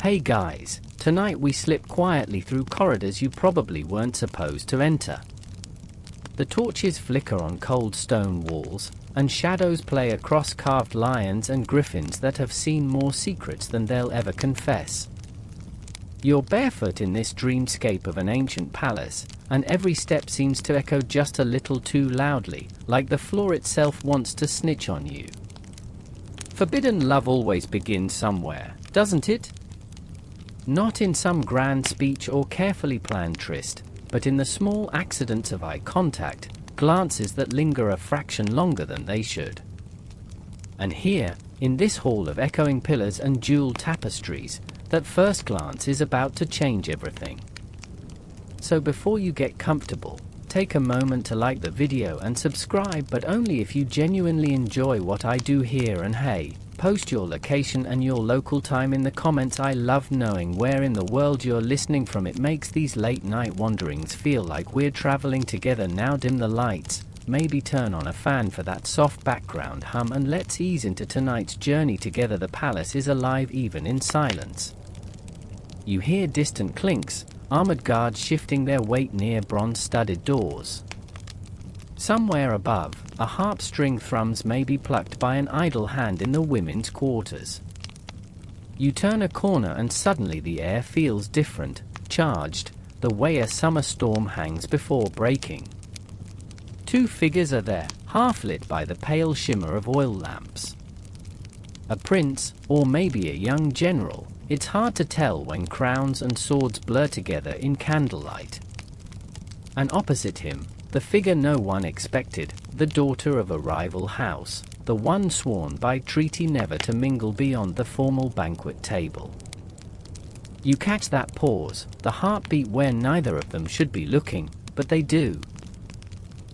Hey guys, tonight we slip quietly through corridors you probably weren't supposed to enter. The torches flicker on cold stone walls, and shadows play across carved lions and griffins that have seen more secrets than they'll ever confess. You're barefoot in this dreamscape of an ancient palace, and every step seems to echo just a little too loudly, like the floor itself wants to snitch on you. Forbidden love always begins somewhere, doesn't it? Not in some grand speech or carefully planned tryst, but in the small accidents of eye contact, glances that linger a fraction longer than they should. And here, in this hall of echoing pillars and jeweled tapestries, that first glance is about to change everything. So before you get comfortable, take a moment to like the video and subscribe, but only if you genuinely enjoy what I do here, and hey, post your location and your local time in the comments. I love knowing where in the world you're listening from. It makes these late night wanderings feel like we're traveling together. Now dim the lights, maybe turn on a fan for that soft background hum, and let's ease into tonight's journey together. The palace is alive even in silence. You hear distant clinks, armored guards shifting their weight near bronze-studded doors. Somewhere above, a harp string thrums, may be plucked by an idle hand in the women's quarters. You turn a corner and suddenly the air feels different, charged, the way a summer storm hangs before breaking. Two figures are there, half lit by the pale shimmer of oil lamps. A prince, or maybe a young general, it's hard to tell when crowns and swords blur together in candlelight. And opposite him, the figure no one expected, the daughter of a rival house, the one sworn by treaty never to mingle beyond the formal banquet table. You catch that pause, the heartbeat where neither of them should be looking, but they do.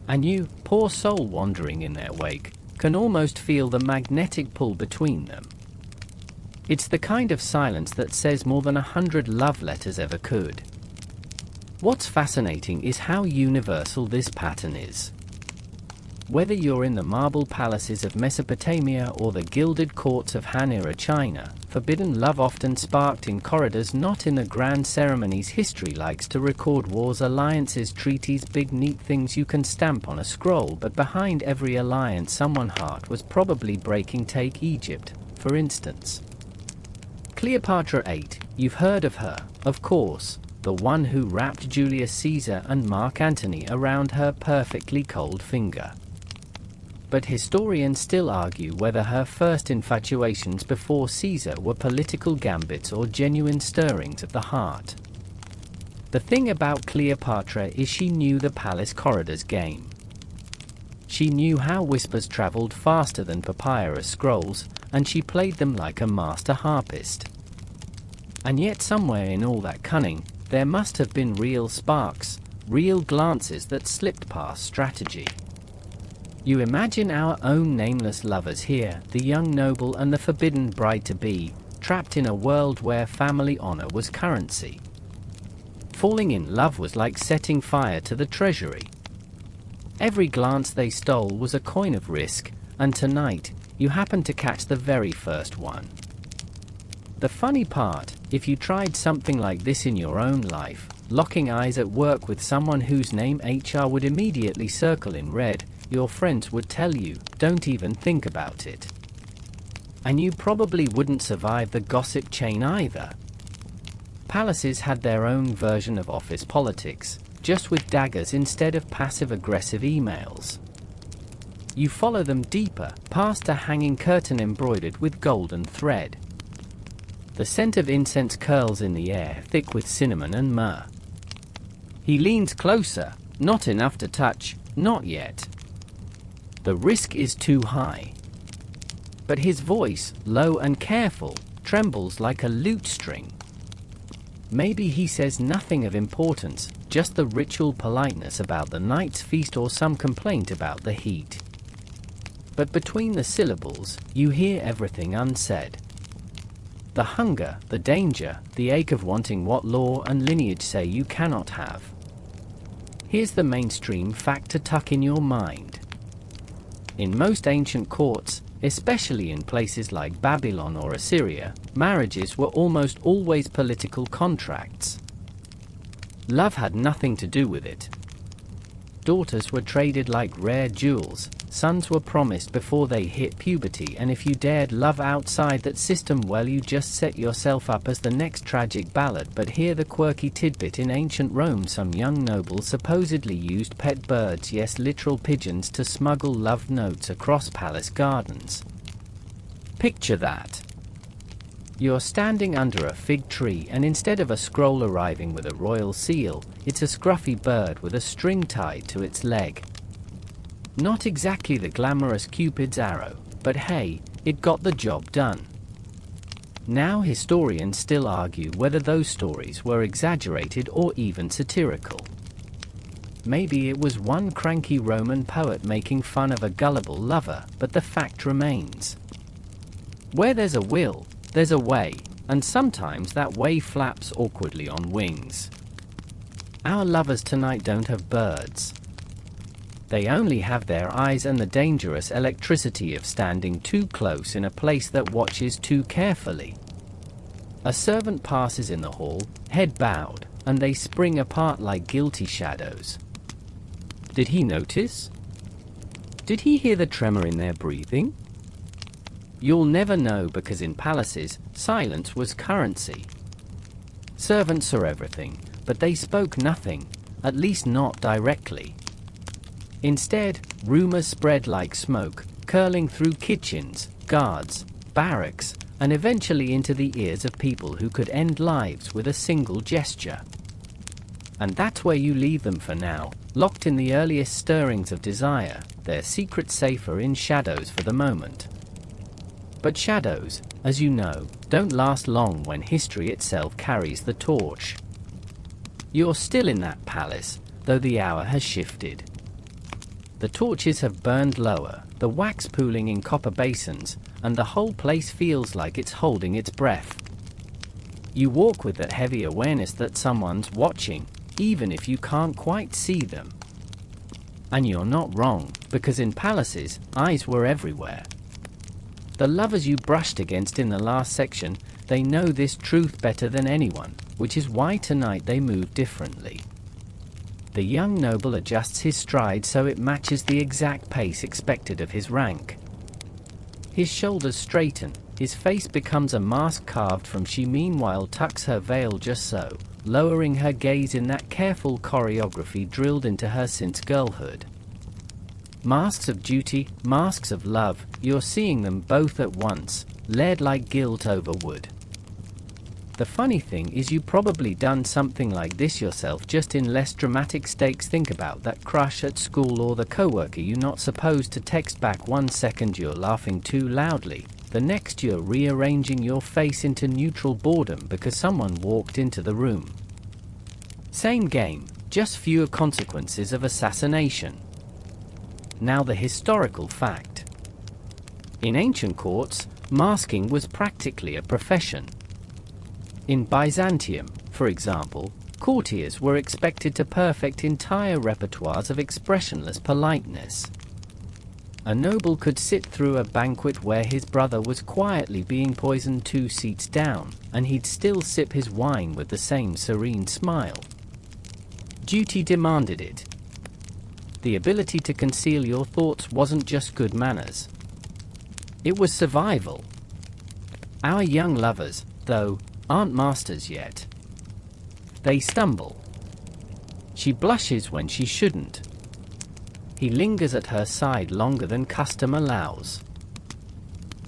And you, poor soul wandering in their wake, can almost feel the magnetic pull between them. It's the kind of silence that says more than 100 love letters ever could. What's fascinating is how universal this pattern is. Whether you're in the marble palaces of Mesopotamia or the gilded courts of Han-era China, forbidden love often sparked in corridors, not in the grand ceremonies history likes to record. Wars, alliances, treaties, big neat things you can stamp on a scroll, but behind every alliance someone's heart was probably breaking. Take Egypt, for instance. Cleopatra VIII, you've heard of her, of course, the one who wrapped Julius Caesar and Mark Antony around her perfectly cold finger. But historians still argue whether her first infatuations before Caesar were political gambits or genuine stirrings of the heart. The thing about Cleopatra is she knew the palace corridors game. She knew how whispers traveled faster than papyrus scrolls, and she played them like a master harpist. And yet somewhere in all that cunning, there must have been real sparks, real glances that slipped past strategy. You imagine our own nameless lovers here, the young noble and the forbidden bride-to-be, trapped in a world where family honor was currency. Falling in love was like setting fire to the treasury. Every glance they stole was a coin of risk, and tonight, you happen to catch the very first one. The funny part, if you tried something like this in your own life, locking eyes at work with someone whose name HR would immediately circle in red, your friends would tell you, don't even think about it. And you probably wouldn't survive the gossip chain either. Palaces had their own version of office politics, just with daggers instead of passive-aggressive emails. You follow them deeper, past a hanging curtain embroidered with golden thread. The scent of incense curls in the air, thick with cinnamon and myrrh. He leans closer, not enough to touch, not yet. The risk is too high. But his voice, low and careful, trembles like a lute string. Maybe he says nothing of importance, just the ritual politeness about the night's feast or some complaint about the heat. But between the syllables, you hear everything unsaid. The hunger, the danger, the ache of wanting what law and lineage say you cannot have. Here's the mainstream fact to tuck in your mind. In most ancient courts, Especially in places like Babylon or Assyria, marriages were almost always political contracts. Love had nothing to do with it. Daughters were traded like rare jewels, sons were promised before they hit puberty, and if you dared love outside that system, well, you just set yourself up as the next tragic ballad. But hear the quirky tidbit: in ancient Rome, some young nobles supposedly used pet birds, yes, literal pigeons, to smuggle love notes across palace gardens. Picture that. You're standing under a fig tree, and instead of a scroll arriving with a royal seal, it's a scruffy bird with a string tied to its leg. Not exactly the glamorous Cupid's arrow, but hey, it got the job done. Now historians still argue whether those stories were exaggerated or even satirical. Maybe it was one cranky Roman poet making fun of a gullible lover, but the fact remains. Where there's a will, there's a way, and sometimes that way flaps awkwardly on wings. Our lovers tonight don't have birds. They only have their eyes and the dangerous electricity of standing too close in a place that watches too carefully. A servant passes in the hall, head bowed, and they spring apart like guilty shadows. Did he notice? Did he hear the tremor in their breathing? You'll never know, because in palaces, silence was currency. Servants saw everything, but they spoke nothing, at least not directly. Instead, rumors spread like smoke, curling through kitchens, guards, barracks, and eventually into the ears of people who could end lives with a single gesture. And that's where you leave them for now, locked in the earliest stirrings of desire, their secret safer in shadows for the moment. But shadows, as you know, don't last long when history itself carries the torch. You're still in that palace, though the hour has shifted. The torches have burned lower, the wax pooling in copper basins, and the whole place feels like it's holding its breath. You walk with that heavy awareness that someone's watching, even if you can't quite see them. And you're not wrong, because in palaces, eyes were everywhere. The lovers you brushed against in the last section, they know this truth better than anyone, which is why tonight they move differently. The young noble adjusts his stride so it matches the exact pace expected of his rank. His shoulders straighten, his face becomes a mask carved from. She meanwhile tucks her veil just so, lowering her gaze in that careful choreography drilled into her since girlhood. Masks of duty, masks of love, you're seeing them both at once, layered like gilt over wood. The funny thing is, you probably done something like this yourself, just in less dramatic stakes. Think about that crush at school, or the coworker you're not supposed to text back. 1 second you're laughing too loudly, the next you're rearranging your face into neutral boredom because someone walked into the room. Same game, just fewer consequences of assassination. Now the historical fact. In ancient courts, masking was practically a profession. In Byzantium, for example, courtiers were expected to perfect entire repertoires of expressionless politeness. A noble could sit through a banquet where his brother was quietly being poisoned 2 seats down, and he'd still sip his wine with the same serene smile. Duty demanded it. The ability to conceal your thoughts wasn't just good manners. It was survival. Our young lovers, though, aren't masters yet. They stumble. She blushes when she shouldn't. He lingers at her side longer than custom allows.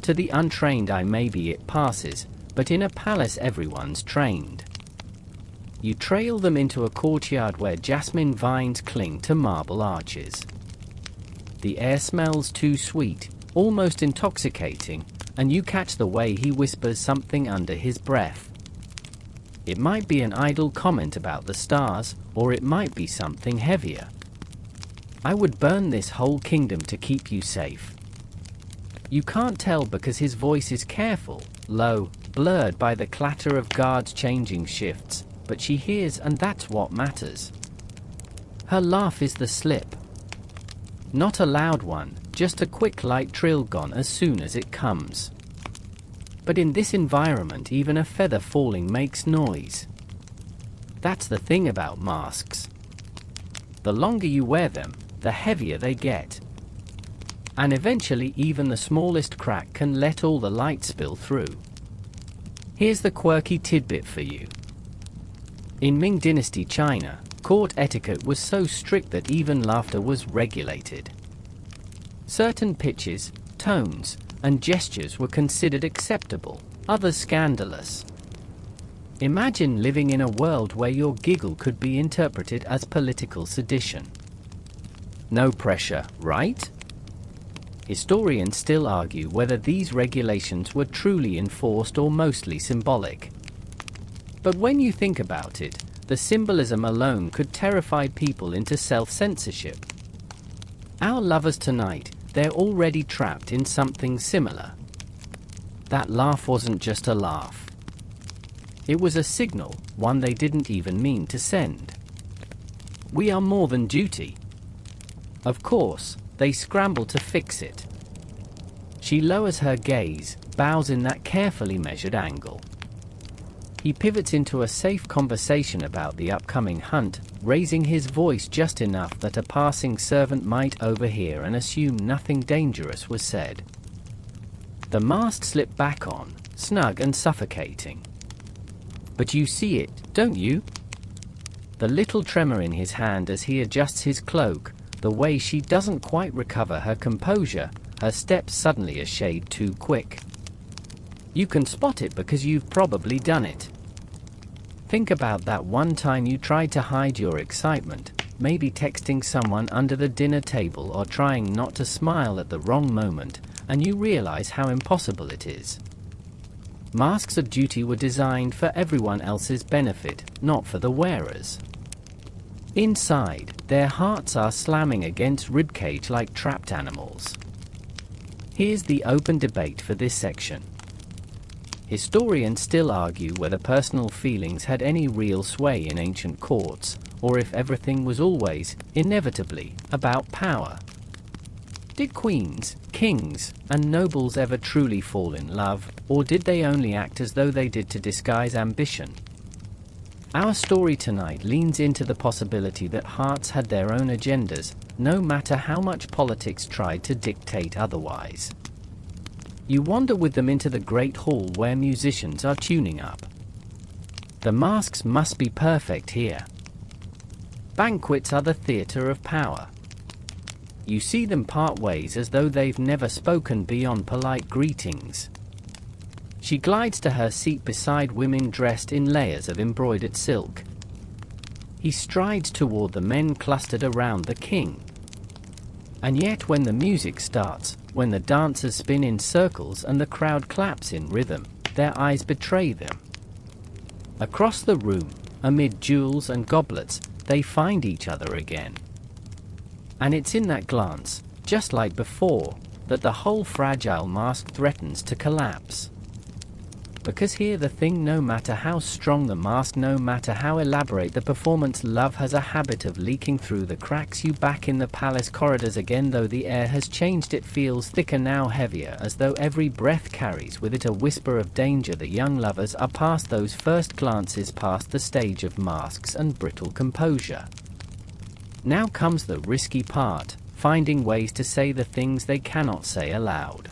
To the untrained eye maybe it passes, but in a palace everyone's trained. You trail them into a courtyard where jasmine vines cling to marble arches. The air smells too sweet, almost intoxicating, and you catch the way he whispers something under his breath. It might be an idle comment about the stars, or it might be something heavier. I would burn this whole kingdom to keep you safe. You can't tell because his voice is careful, low, blurred by the clatter of guards changing shifts, but she hears, and that's what matters. Her laugh is the slip. Not a loud one, just a quick light trill gone as soon as it comes. But in this environment, even a feather falling makes noise. That's the thing about masks. The longer you wear them, the heavier they get. And eventually even the smallest crack can let all the light spill through. Here's the quirky tidbit for you. In Ming Dynasty China, court etiquette was so strict that even laughter was regulated. Certain pitches, tones, and gestures were considered acceptable, others scandalous. Imagine living in a world where your giggle could be interpreted as political sedition. No pressure, right? Historians still argue whether these regulations were truly enforced or mostly symbolic. But when you think about it, the symbolism alone could terrify people into self-censorship. Our lovers tonight, they're already trapped in something similar. That laugh wasn't just a laugh. It was a signal, one they didn't even mean to send. We are more than duty. Of course, they scramble to fix it. She lowers her gaze, bows in that carefully measured angle. He pivots into a safe conversation about the upcoming hunt, raising his voice just enough that a passing servant might overhear and assume nothing dangerous was said. The mask slipped back on, snug and suffocating. But you see it, don't you? The little tremor in his hand as he adjusts his cloak, the way she doesn't quite recover her composure, her steps suddenly a shade too quick. You can spot it because you've probably done it. Think about that one time you tried to hide your excitement, maybe texting someone under the dinner table or trying not to smile at the wrong moment, and you realize how impossible it is. Masks of duty were designed for everyone else's benefit, not for the wearers. Inside, their hearts are slamming against ribcage like trapped animals. Here's the open debate for this section. Historians still argue whether personal feelings had any real sway in ancient courts, or if everything was always, inevitably, about power. Did queens, kings, and nobles ever truly fall in love, or did they only act as though they did to disguise ambition? Our story tonight leans into the possibility that hearts had their own agendas, no matter how much politics tried to dictate otherwise. You wander with them into the great hall where musicians are tuning up. The masks must be perfect here. Banquets are the theater of power. You see them part ways as though they've never spoken beyond polite greetings. She glides to her seat beside women dressed in layers of embroidered silk. He strides toward the men clustered around the king. And yet when the music starts, when the dancers spin in circles and the crowd claps in rhythm, their eyes betray them. Across the room, amid jewels and goblets, they find each other again. And it's in that glance, just like before, that the whole fragile mask threatens to collapse. Because here the thing, no matter how strong the mask, no matter how elaborate the performance, love has a habit of leaking through the cracks. You back in the palace corridors again, though the air has changed. It feels thicker now, heavier, as though every breath carries with it a whisper of danger. The young lovers are past those first glances, past the stage of masks and brittle composure. Now comes the risky part, finding ways to say the things they cannot say aloud.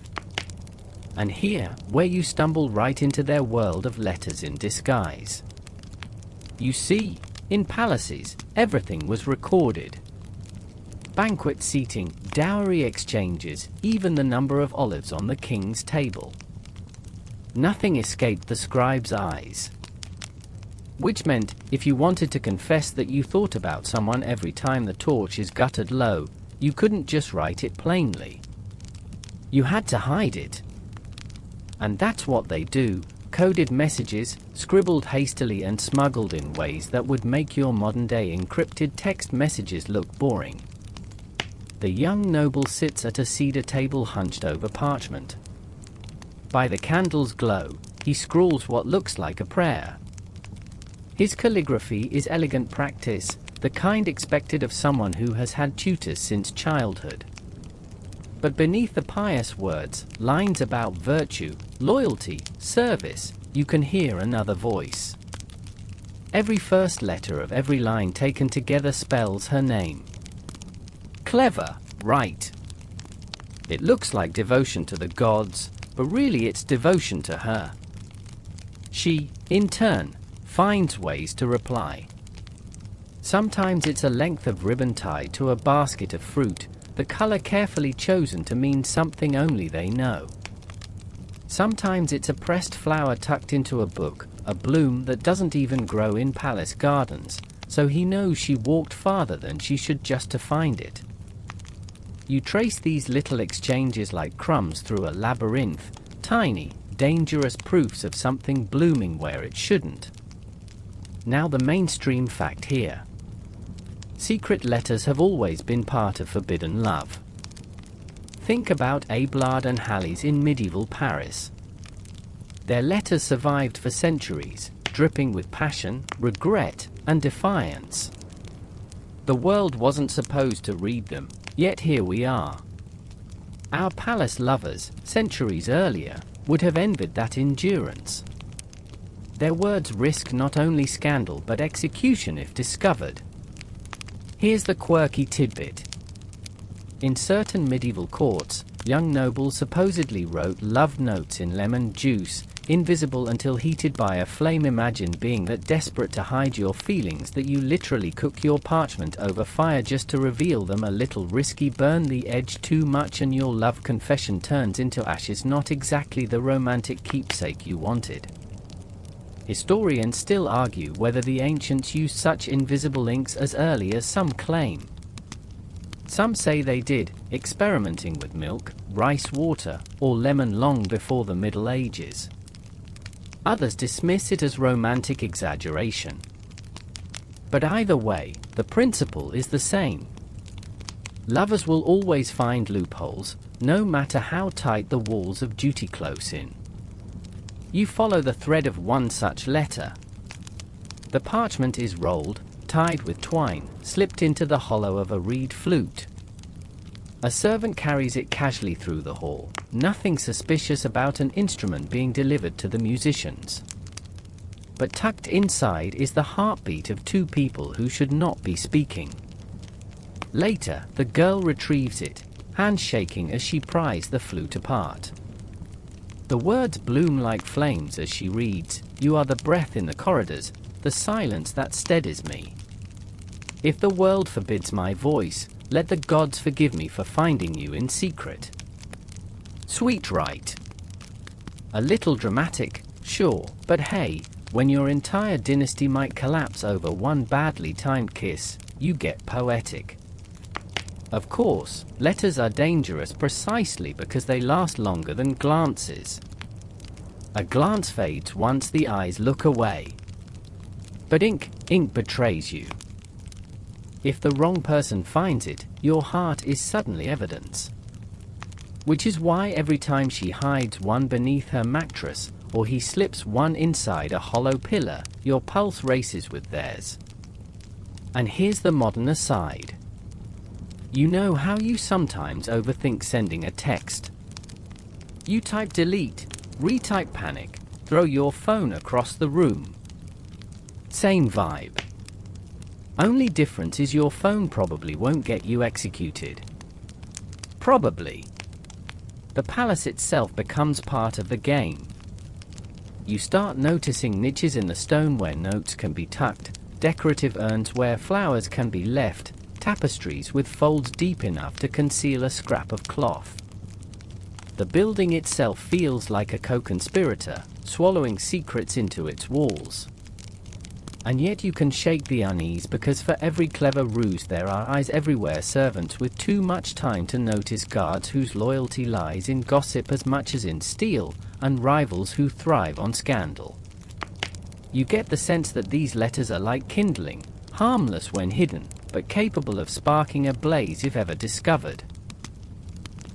And here, where you stumble right into their world of letters in disguise. You see, in palaces, everything was recorded. Banquet seating, dowry exchanges, even the number of olives on the king's table. Nothing escaped the scribe's eyes. Which meant, if you wanted to confess that you thought about someone every time the torch is guttered low, you couldn't just write it plainly. You had to hide it. And that's what they do, coded messages, scribbled hastily and smuggled in ways that would make your modern-day encrypted text messages look boring. The young noble sits at a cedar table hunched over parchment. By the candle's glow, he scrawls what looks like a prayer. His calligraphy is elegant practice, the kind expected of someone who has had tutors since childhood. But beneath the pious words, lines about virtue, loyalty, service, you can hear another voice. Every first letter of every line taken together spells her name. Clever, right? It looks like devotion to the gods, but really it's devotion to her. She, in turn, finds ways to reply. Sometimes it's a length of ribbon tied to a basket of fruit, the color carefully chosen to mean something only they know. Sometimes it's a pressed flower tucked into a book, a bloom that doesn't even grow in palace gardens, so he knows she walked farther than she should just to find it. You trace these little exchanges like crumbs through a labyrinth, tiny, dangerous proofs of something blooming where it shouldn't. Now the mainstream fact here. Secret letters have always been part of forbidden love. Think about Abelard and Halle's in medieval Paris. Their letters survived for centuries, dripping with passion, regret, and defiance. The world wasn't supposed to read them, yet here we are. Our palace lovers, centuries earlier, would have envied that endurance. Their words risk not only scandal but execution if discovered. Here's the quirky tidbit. In certain medieval courts, young nobles supposedly wrote love notes in lemon juice, invisible until heated by a flame. Imagine being that desperate to hide your feelings that you literally cook your parchment over fire just to reveal them. A little risky, burn the edge too much and your love confession turns into ashes. Not exactly the romantic keepsake you wanted. Historians still argue whether the ancients used such invisible inks as early as some claim. Some say they did, experimenting with milk, rice water, or lemon long before the Middle Ages. Others dismiss it as romantic exaggeration. But either way, the principle is the same. Lovers will always find loopholes, no matter how tight the walls of duty close in. You follow the thread of one such letter. The parchment is rolled, tied with twine, slipped into the hollow of a reed flute. A servant carries it casually through the hall, nothing suspicious about an instrument being delivered to the musicians. But tucked inside is the heartbeat of two people who should not be speaking. Later, the girl retrieves it, hands shaking as she pries the flute apart. The words bloom like flames as she reads, "You are the breath in the corridors, the silence that steadies me. If the world forbids my voice, let the gods forgive me for finding you in secret." Sweet, right? A little dramatic, sure, but hey, when your entire dynasty might collapse over one badly timed kiss, you get poetic. Of course, letters are dangerous precisely because they last longer than glances. A glance fades once the eyes look away. But ink betrays you. If the wrong person finds it, your heart is suddenly evidence. Which is why every time she hides one beneath her mattress, or he slips one inside a hollow pillar, your pulse races with theirs. And here's the modern aside. You know how you sometimes overthink sending a text? You type delete, retype panic, throw your phone across the room. Same vibe. Only difference is your phone probably won't get you executed. Probably. The palace itself becomes part of the game. You start noticing niches in the stone where notes can be tucked, decorative urns where flowers can be left, tapestries with folds deep enough to conceal a scrap of cloth. The building itself feels like a co-conspirator, swallowing secrets into its walls. And yet you can shake the unease because for every clever ruse there are eyes everywhere, servants with too much time to notice, guards whose loyalty lies in gossip as much as in steel, and rivals who thrive on scandal. You get the sense that these letters are like kindling, harmless when hidden, but capable of sparking a blaze if ever discovered.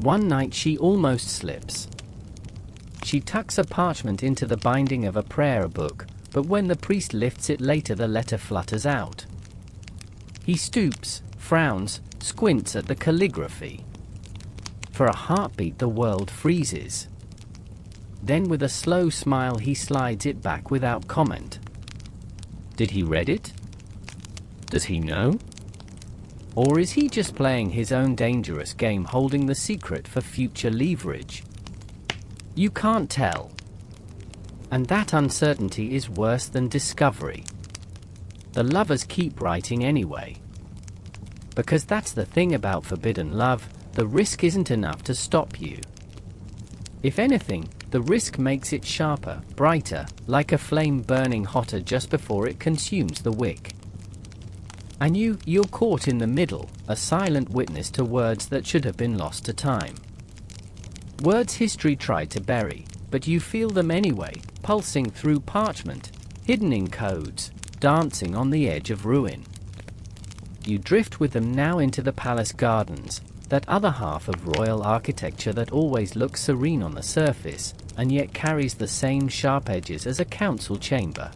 One night she almost slips. She tucks a parchment into the binding of a prayer book, but when the priest lifts it later the letter flutters out. He stoops, frowns, squints at the calligraphy. For a heartbeat the world freezes. Then with a slow smile he slides it back without comment. Did he read it? Does he know? Or is he just playing his own dangerous game, holding the secret for future leverage? You can't tell. And that uncertainty is worse than discovery. The lovers keep writing anyway. Because that's the thing about forbidden love, the risk isn't enough to stop you. If anything, the risk makes it sharper, brighter, like a flame burning hotter just before it consumes the wick. And you're caught in the middle, a silent witness to words that should have been lost to time. Words history tried to bury, but you feel them anyway, pulsing through parchment, hidden in codes, dancing on the edge of ruin. You drift with them now into the palace gardens, that other half of royal architecture that always looks serene on the surface, and yet carries the same sharp edges as a council chamber.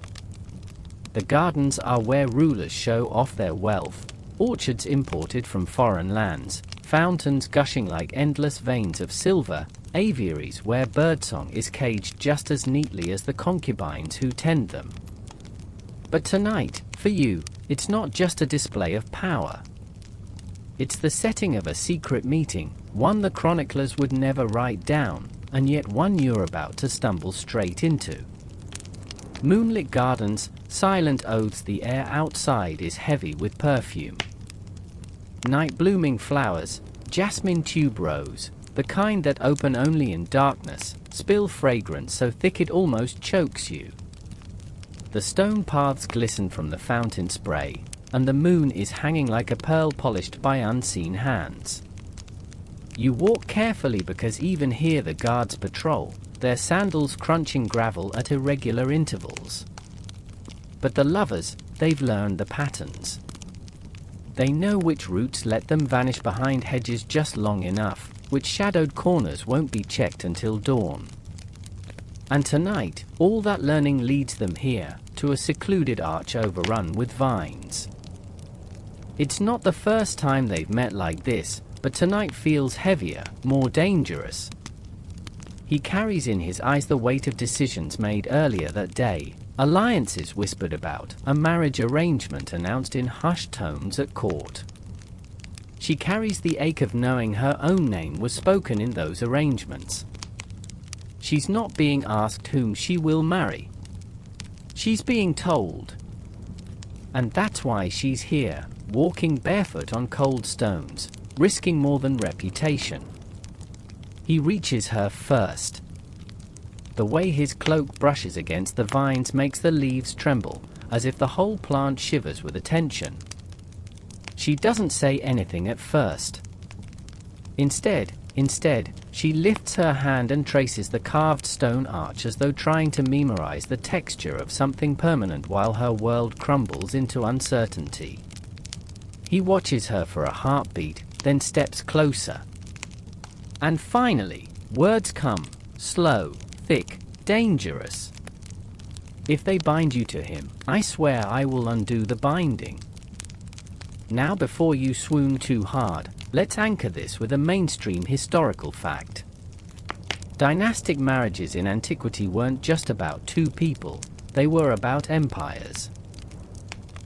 The gardens are where rulers show off their wealth, orchards imported from foreign lands, fountains gushing like endless veins of silver, aviaries where birdsong is caged just as neatly as the concubines who tend them. But tonight, for you, it's not just a display of power. It's the setting of a secret meeting, one the chroniclers would never write down, and yet one you're about to stumble straight into. Moonlit gardens, silent oaths, the air outside is heavy with perfume. Night-blooming flowers, jasmine tuberose, the kind that open only in darkness, spill fragrance so thick it almost chokes you. The stone paths glisten from the fountain spray, and the moon is hanging like a pearl polished by unseen hands. You walk carefully because even here the guards patrol, their sandals crunching gravel at irregular intervals. But the lovers, they've learned the patterns. They know which routes let them vanish behind hedges just long enough, which shadowed corners won't be checked until dawn. And tonight, all that learning leads them here, to a secluded arch overrun with vines. It's not the first time they've met like this, but tonight feels heavier, more dangerous. He carries in his eyes the weight of decisions made earlier that day, alliances whispered about, a marriage arrangement announced in hushed tones at court. She carries the ache of knowing her own name was spoken in those arrangements. She's not being asked whom she will marry. She's being told. And that's why she's here, walking barefoot on cold stones, risking more than reputation. He reaches her first. The way his cloak brushes against the vines makes the leaves tremble, as if the whole plant shivers with attention. She doesn't say anything at first. Instead, she lifts her hand and traces the carved stone arch as though trying to memorize the texture of something permanent while her world crumbles into uncertainty. He watches her for a heartbeat, then steps closer. And finally, words come, slow, thick, dangerous. If they bind you to him, I swear I will undo the binding. Now before you swoon too hard, let's anchor this with a mainstream historical fact. Dynastic marriages in antiquity weren't just about two people, they were about empires.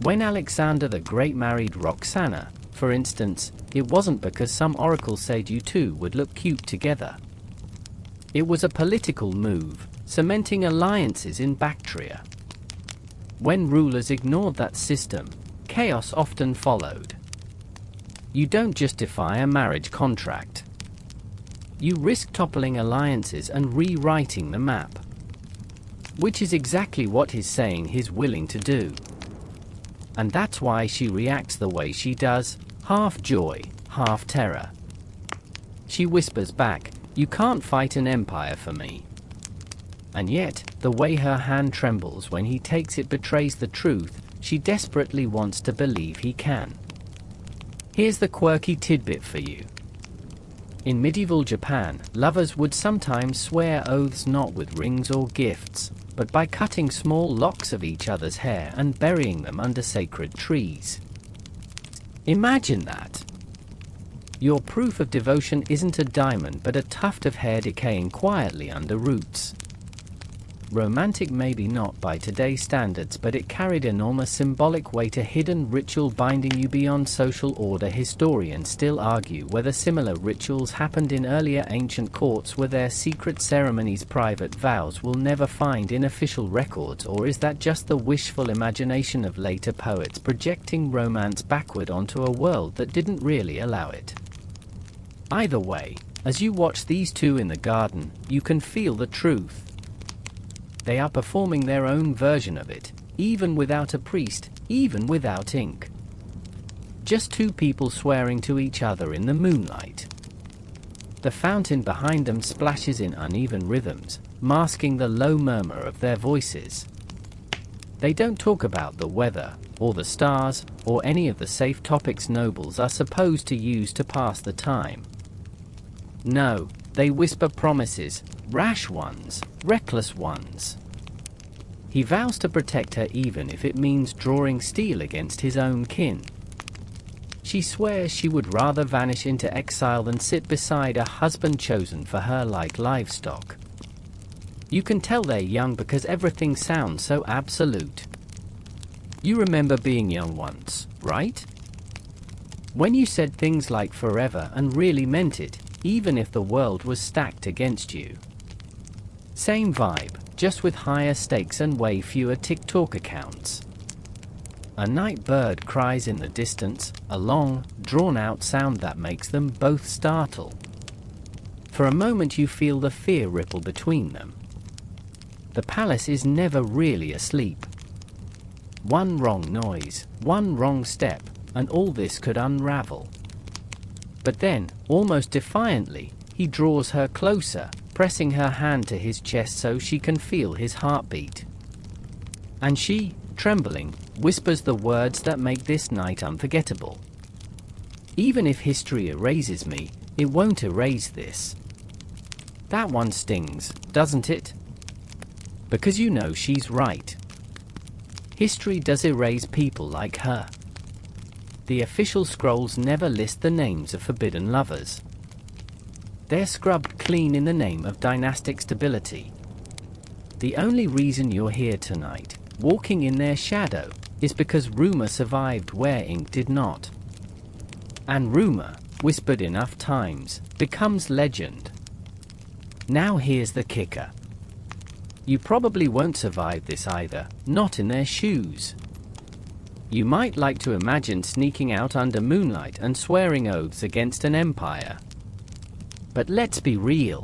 When Alexander the Great married Roxana, for instance, it wasn't because some oracle said you two would look cute together. It was a political move, cementing alliances in Bactria. When rulers ignored that system, chaos often followed. You don't just defy a marriage contract. You risk toppling alliances and rewriting the map. Which is exactly what he's saying he's willing to do. And that's why she reacts the way she does, half joy, half terror. She whispers back, "You can't fight an empire for me." And yet, the way her hand trembles when he takes it betrays the truth. She desperately wants to believe he can. Here's the quirky tidbit for you. In medieval Japan, lovers would sometimes swear oaths not with rings or gifts, but by cutting small locks of each other's hair and burying them under sacred trees. Imagine that. Your proof of devotion isn't a diamond but a tuft of hair decaying quietly under roots. Romantic maybe not by today's standards, but it carried enormous symbolic weight, a hidden ritual binding you beyond social order. Historians still argue whether similar rituals happened in earlier ancient courts. Were their secret ceremonies, private vows we'll never find in official records, or is that just the wishful imagination of later poets projecting romance backward onto a world that didn't really allow it? Either way, as you watch these two in the garden, you can feel the truth. They are performing their own version of it, even without a priest, even without ink. Just two people swearing to each other in the moonlight. The fountain behind them splashes in uneven rhythms, masking the low murmur of their voices. They don't talk about the weather, or the stars, or any of the safe topics nobles are supposed to use to pass the time. No, they whisper promises, rash ones, reckless ones. He vows to protect her even if it means drawing steel against his own kin. She swears she would rather vanish into exile than sit beside a husband chosen for her like livestock. You can tell they're young because everything sounds so absolute. You remember being young once, right? When you said things like forever and really meant it, even if the world was stacked against you. Same vibe, just with higher stakes and way fewer TikTok accounts. A night bird cries in the distance, a long, drawn-out sound that makes them both startle. For a moment you feel the fear ripple between them. The palace is never really asleep. One wrong noise, one wrong step, and all this could unravel. But then, almost defiantly, he draws her closer, pressing her hand to his chest so she can feel his heartbeat. And she, trembling, whispers the words that make this night unforgettable. Even if history erases me, it won't erase this. That one stings, doesn't it? Because you know she's right. History does erase people like her. The official scrolls never list the names of forbidden lovers. They're scrubbed clean in the name of dynastic stability. The only reason you're here tonight, walking in their shadow, is because rumor survived where ink did not. And rumor, whispered enough times, becomes legend. Now here's the kicker. You probably won't survive this either, not in their shoes. You might like to imagine sneaking out under moonlight and swearing oaths against an empire. But let's be real.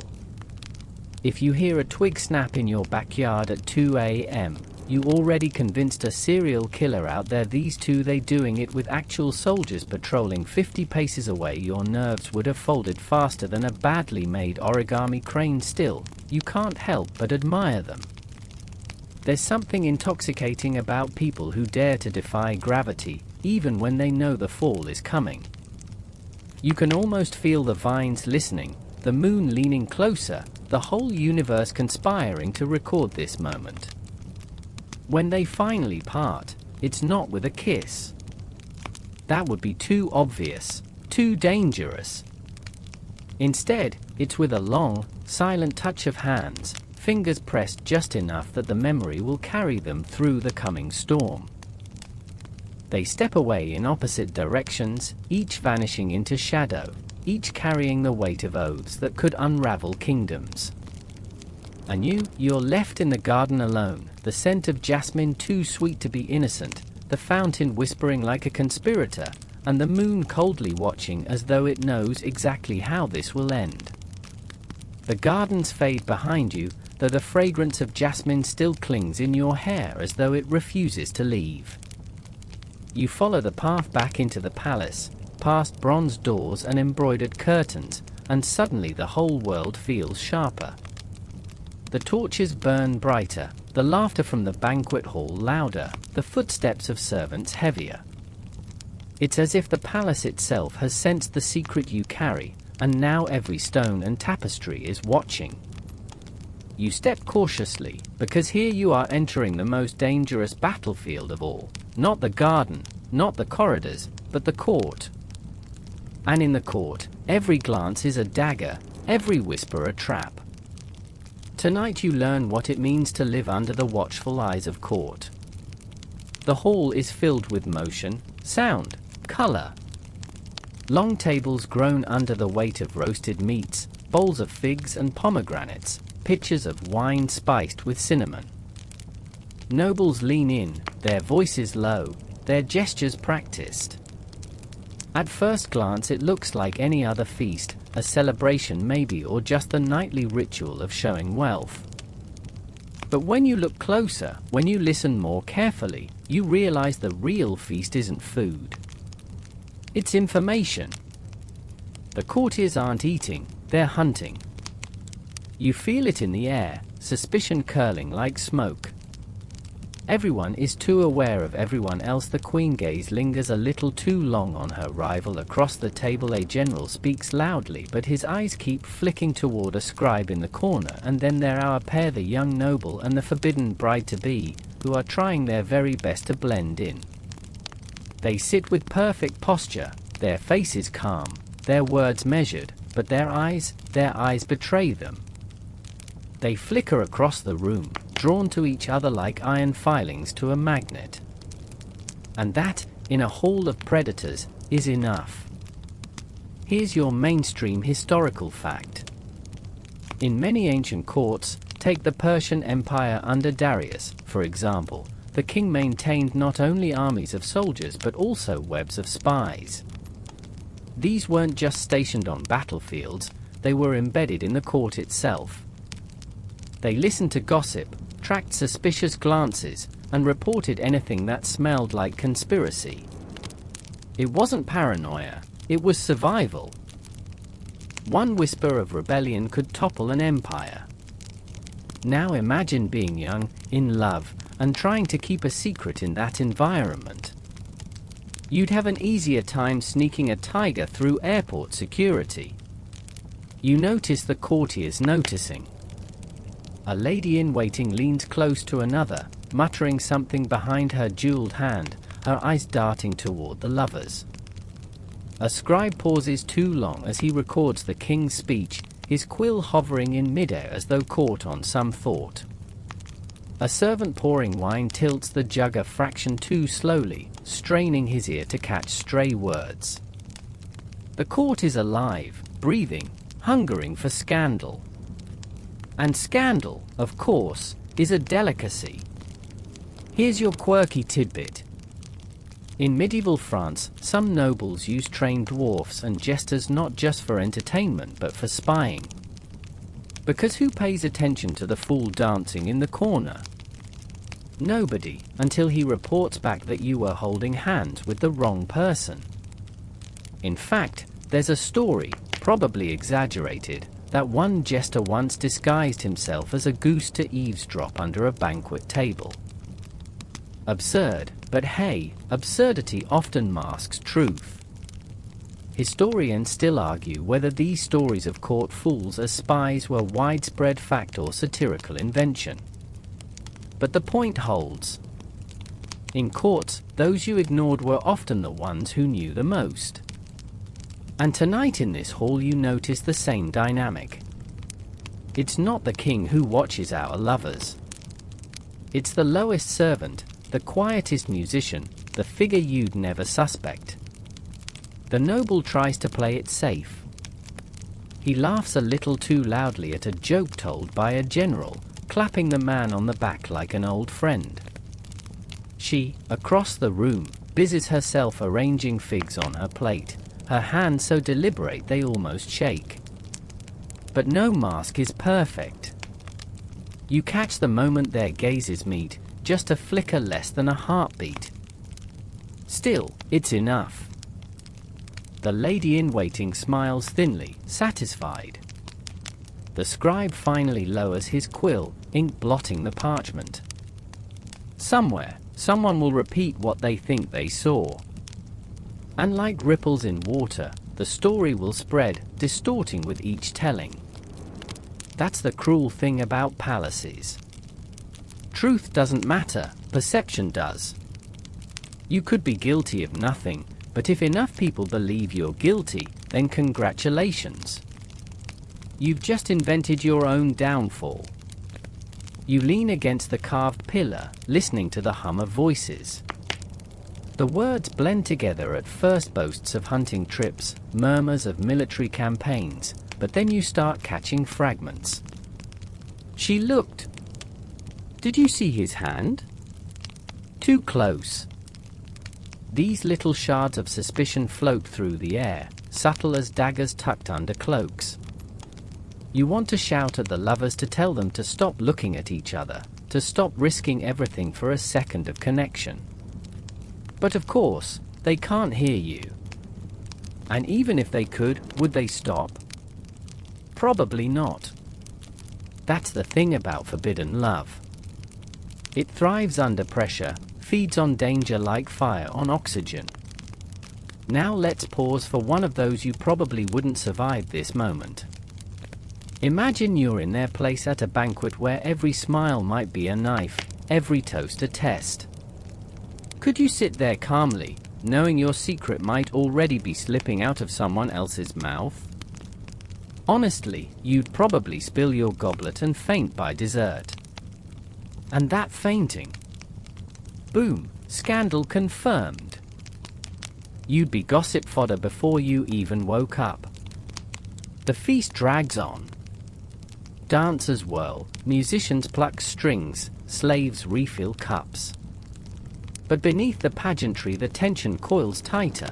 If you hear a twig snap in your backyard at 2 a.m., you already convinced a serial killer out there. These two, they doing it with actual soldiers patrolling 50 paces away. Your nerves would have folded faster than a badly made origami crane. Still, you can't help but admire them. There's something intoxicating about people who dare to defy gravity, even when they know the fall is coming. You can almost feel the vines listening, the moon leaning closer, the whole universe conspiring to record this moment. When they finally part, it's not with a kiss. That would be too obvious, too dangerous. Instead, it's with a long, silent touch of hands, fingers pressed just enough that the memory will carry them through the coming storm. They step away in opposite directions, each vanishing into shadow, each carrying the weight of oaths that could unravel kingdoms. And you're left in the garden alone, the scent of jasmine too sweet to be innocent, the fountain whispering like a conspirator, and the moon coldly watching as though it knows exactly how this will end. The gardens fade behind you, though the fragrance of jasmine still clings in your hair as though it refuses to leave. You follow the path back into the palace, past bronze doors and embroidered curtains, and suddenly the whole world feels sharper. The torches burn brighter, the laughter from the banquet hall louder, the footsteps of servants heavier. It's as if the palace itself has sensed the secret you carry, and now every stone and tapestry is watching. You step cautiously, because here you are entering the most dangerous battlefield of all. Not the garden, not the corridors, but the court. And in the court, every glance is a dagger, every whisper a trap. Tonight you learn what it means to live under the watchful eyes of court. The hall is filled with motion, sound, color. Long tables groan under the weight of roasted meats, bowls of figs and pomegranates, pitchers of wine spiced with cinnamon. Nobles lean in, their voices low, their gestures practiced. At first glance it looks like any other feast, a celebration maybe, or just the nightly ritual of showing wealth. But when you look closer, when you listen more carefully, you realize the real feast isn't food. It's information. The courtiers aren't eating, they're hunting. You feel it in the air, suspicion curling like smoke. Everyone is too aware of everyone else. The queen gaze lingers a little too long on her rival across the table. A general speaks loudly, but his eyes keep flicking toward a scribe in the corner, and then there are a pair, the young noble and the forbidden bride-to-be, who are trying their very best to blend in. They sit with perfect posture, their faces calm, their words measured, but their eyes betray them. They flicker across the room, drawn to each other like iron filings to a magnet. And that, in a hall of predators, is enough. Here's your mainstream historical fact. In many ancient courts, take the Persian Empire under Darius, for example, the king maintained not only armies of soldiers but also webs of spies. These weren't just stationed on battlefields, they were embedded in the court itself. They listened to gossip, tracked suspicious glances, and reported anything that smelled like conspiracy. It wasn't paranoia, it was survival. One whisper of rebellion could topple an empire. Now imagine being young, in love, and trying to keep a secret in that environment. You'd have an easier time sneaking a tiger through airport security. You notice the courtiers noticing. A lady-in-waiting leans close to another, muttering something behind her jeweled hand, her eyes darting toward the lovers. A scribe pauses too long as he records the king's speech, his quill hovering in midair as though caught on some thought. A servant pouring wine tilts the jug a fraction too slowly, straining his ear to catch stray words. The court is alive, breathing, hungering for scandal. And scandal, of course, is a delicacy. Here's your quirky tidbit. In medieval France, some nobles used trained dwarfs and jesters not just for entertainment but for spying. Because who pays attention to the fool dancing in the corner? Nobody, until he reports back that you were holding hands with the wrong person. In fact, there's a story, probably exaggerated, that one jester once disguised himself as a goose to eavesdrop under a banquet table. Absurd, but hey, absurdity often masks truth. Historians still argue whether these stories of court fools as spies were widespread fact or satirical invention. But the point holds. In courts, those you ignored were often the ones who knew the most. And tonight in this hall you notice the same dynamic. It's not the king who watches our lovers. It's the lowest servant, the quietest musician, the figure you'd never suspect. The noble tries to play it safe. He laughs a little too loudly at a joke told by a general, clapping the man on the back like an old friend. She, across the room, busies herself arranging figs on her plate, her hands so deliberate they almost shake. But no mask is perfect. You catch the moment their gazes meet, just a flicker less than a heartbeat. Still, it's enough. The lady-in-waiting smiles thinly, satisfied. The scribe finally lowers his quill, ink blotting the parchment. Somewhere, someone will repeat what they think they saw. And like ripples in water, the story will spread, distorting with each telling. That's the cruel thing about palaces. Truth doesn't matter, perception does. You could be guilty of nothing, But if enough people believe you're guilty, then congratulations. You've just invented your own downfall. You lean against the carved pillar, listening to the hum of voices. The words blend together at first, boasts of hunting trips, murmurs of military campaigns, but then you start catching fragments. She looked. Did you see his hand? Too close. These little shards of suspicion float through the air, subtle as daggers tucked under cloaks. You want to shout at the lovers to tell them to stop looking at each other, to stop risking everything for a second of connection. But of course, they can't hear you. And even if they could, would they stop? Probably not. That's the thing about forbidden love. It thrives under pressure, feeds on danger like fire on oxygen. Now let's pause for one of those you probably wouldn't survive this moment. Imagine you're in their place at a banquet where every smile might be a knife, every toast a test. Could you sit there calmly, knowing your secret might already be slipping out of someone else's mouth? Honestly, you'd probably spill your goblet and faint by dessert. And that fainting. Boom, scandal confirmed. You'd be gossip fodder before you even woke up. The feast drags on. Dancers whirl, musicians pluck strings, slaves refill cups. But beneath the pageantry the tension coils tighter.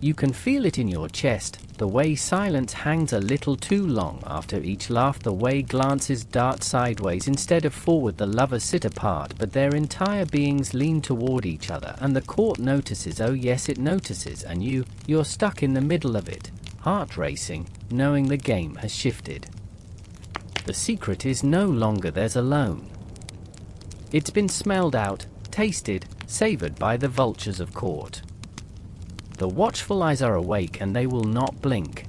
You can feel it in your chest, the way silence hangs a little too long after each laugh, the way glances dart sideways instead of forward, the lovers sit apart but their entire beings lean toward each other, and the court notices, oh yes it notices, and you're stuck in the middle of it, heart racing, knowing the game has shifted. The secret is no longer theirs alone. It's been smelled out, tasted, savored by the vultures of court. The watchful eyes are awake and they will not blink.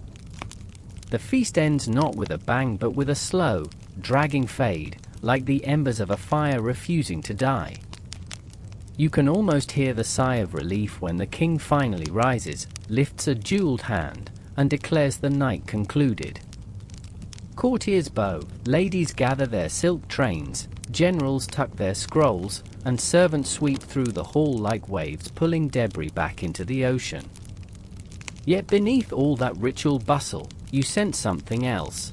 The feast ends not with a bang but with a slow, dragging fade, like the embers of a fire refusing to die. You can almost hear the sigh of relief when the king finally rises, lifts a jeweled hand, and declares the night concluded. Courtiers bow, ladies gather their silk trains, generals tuck their scrolls, and servants sweep through the hall like waves pulling debris back into the ocean. Yet beneath all that ritual bustle, you sense something else.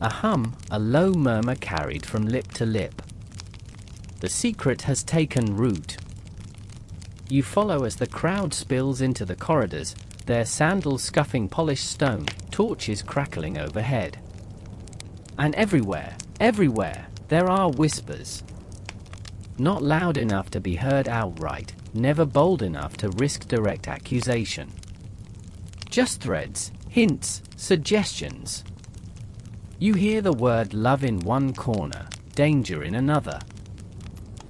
A hum, a low murmur carried from lip to lip. The secret has taken root. You follow as the crowd spills into the corridors, their sandals scuffing polished stone, torches crackling overhead. And everywhere, there are whispers. Not loud enough to be heard outright, never bold enough to risk direct accusation. Just threads, hints, suggestions. You hear the word love in one corner, danger in another.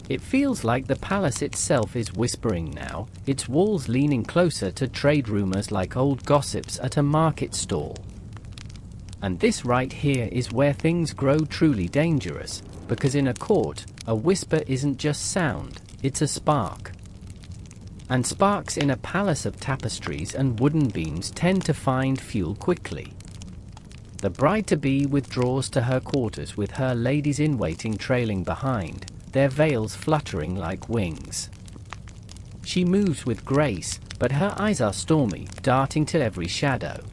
It feels like the palace itself is whispering now, its walls leaning closer to trade rumors like old gossips at a market stall. And this right here is where things grow truly dangerous, because in a court, a whisper isn't just sound, it's a spark. And sparks in a palace of tapestries and wooden beams tend to find fuel quickly. The bride-to-be withdraws to her quarters with her ladies-in-waiting trailing behind, their veils fluttering like wings. She moves with grace, but her eyes are stormy, darting to every shadow.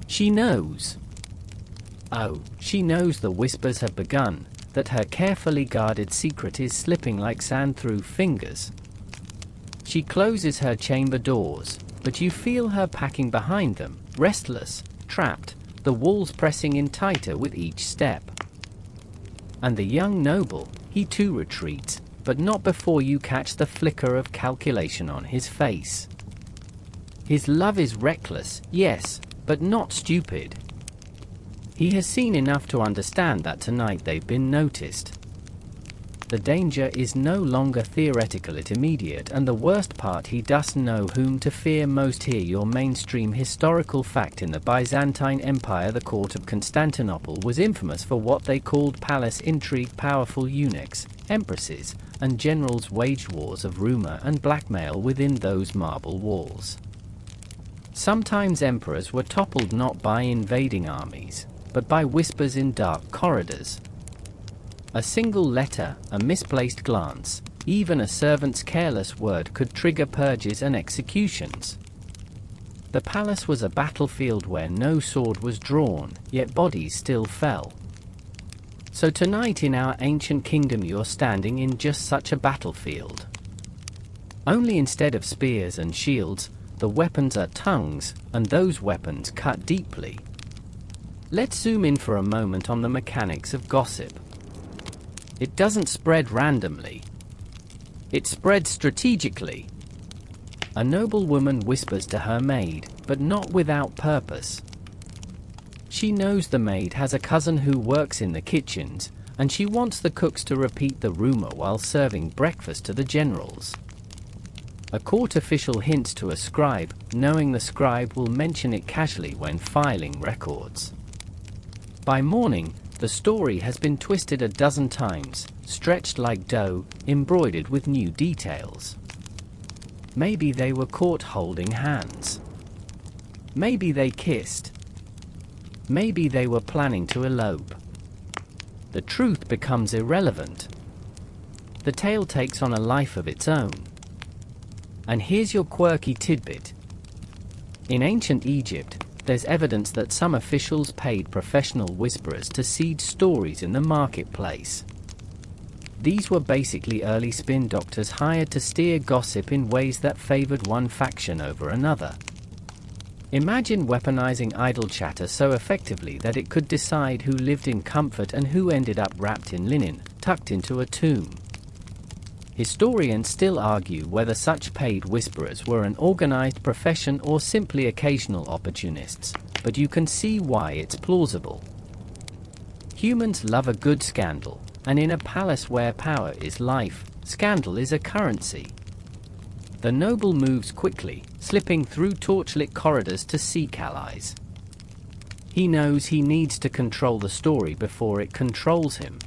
She knows. Oh, she knows the whispers have begun, that her carefully guarded secret is slipping like sand through fingers. She closes her chamber doors, but you feel her packing behind them, restless, trapped, the walls pressing in tighter with each step. And the young noble, he too retreats, but not before you catch the flicker of calculation on his face. His love is reckless, yes, but not stupid. He has seen enough to understand that tonight they've been noticed. the danger is no longer theoretical, it immediate, and the worst part, he does know whom to fear most. Here your mainstream historical fact. In the Byzantine Empire, the court of Constantinople was infamous for what they called palace intrigue. Powerful eunuchs, empresses, and generals waged wars of rumor and blackmail within those marble walls. Sometimes emperors were toppled not by invading armies, but by whispers in dark corridors. A single letter, a misplaced glance, even a servant's careless word could trigger purges and executions. The palace was a battlefield where no sword was drawn, yet bodies still fell. So tonight in our ancient kingdom you're standing in just such a battlefield. Only instead of spears and shields, the weapons are tongues, and those weapons cut deeply. Let's zoom in for a moment on the mechanics of gossip. It doesn't spread randomly. It spreads strategically. A noble woman whispers to her maid, but not without purpose. She knows the maid has a cousin who works in the kitchens, and she wants the cooks to repeat the rumor while serving breakfast to the generals. A court official hints to a scribe, knowing the scribe will mention it casually when filing records. By morning, the story has been twisted a dozen times, stretched like dough, embroidered with new details. Maybe they were caught holding hands. Maybe they kissed. Maybe they were planning to elope. The truth becomes irrelevant. The tale takes on a life of its own. And here's your quirky tidbit. In ancient Egypt, there's evidence that some officials paid professional whisperers to seed stories in the marketplace. These were basically early spin doctors hired to steer gossip in ways that favored one faction over another. Imagine weaponizing idle chatter so effectively that it could decide who lived in comfort and who ended up wrapped in linen, tucked into a tomb. Historians still argue whether such paid whisperers were an organized profession or simply occasional opportunists, but you can see why it's plausible. Humans love a good scandal, and in a palace where power is life, scandal is a currency. The noble moves quickly, slipping through torchlit corridors to seek allies. He knows he needs to control the story before it controls him.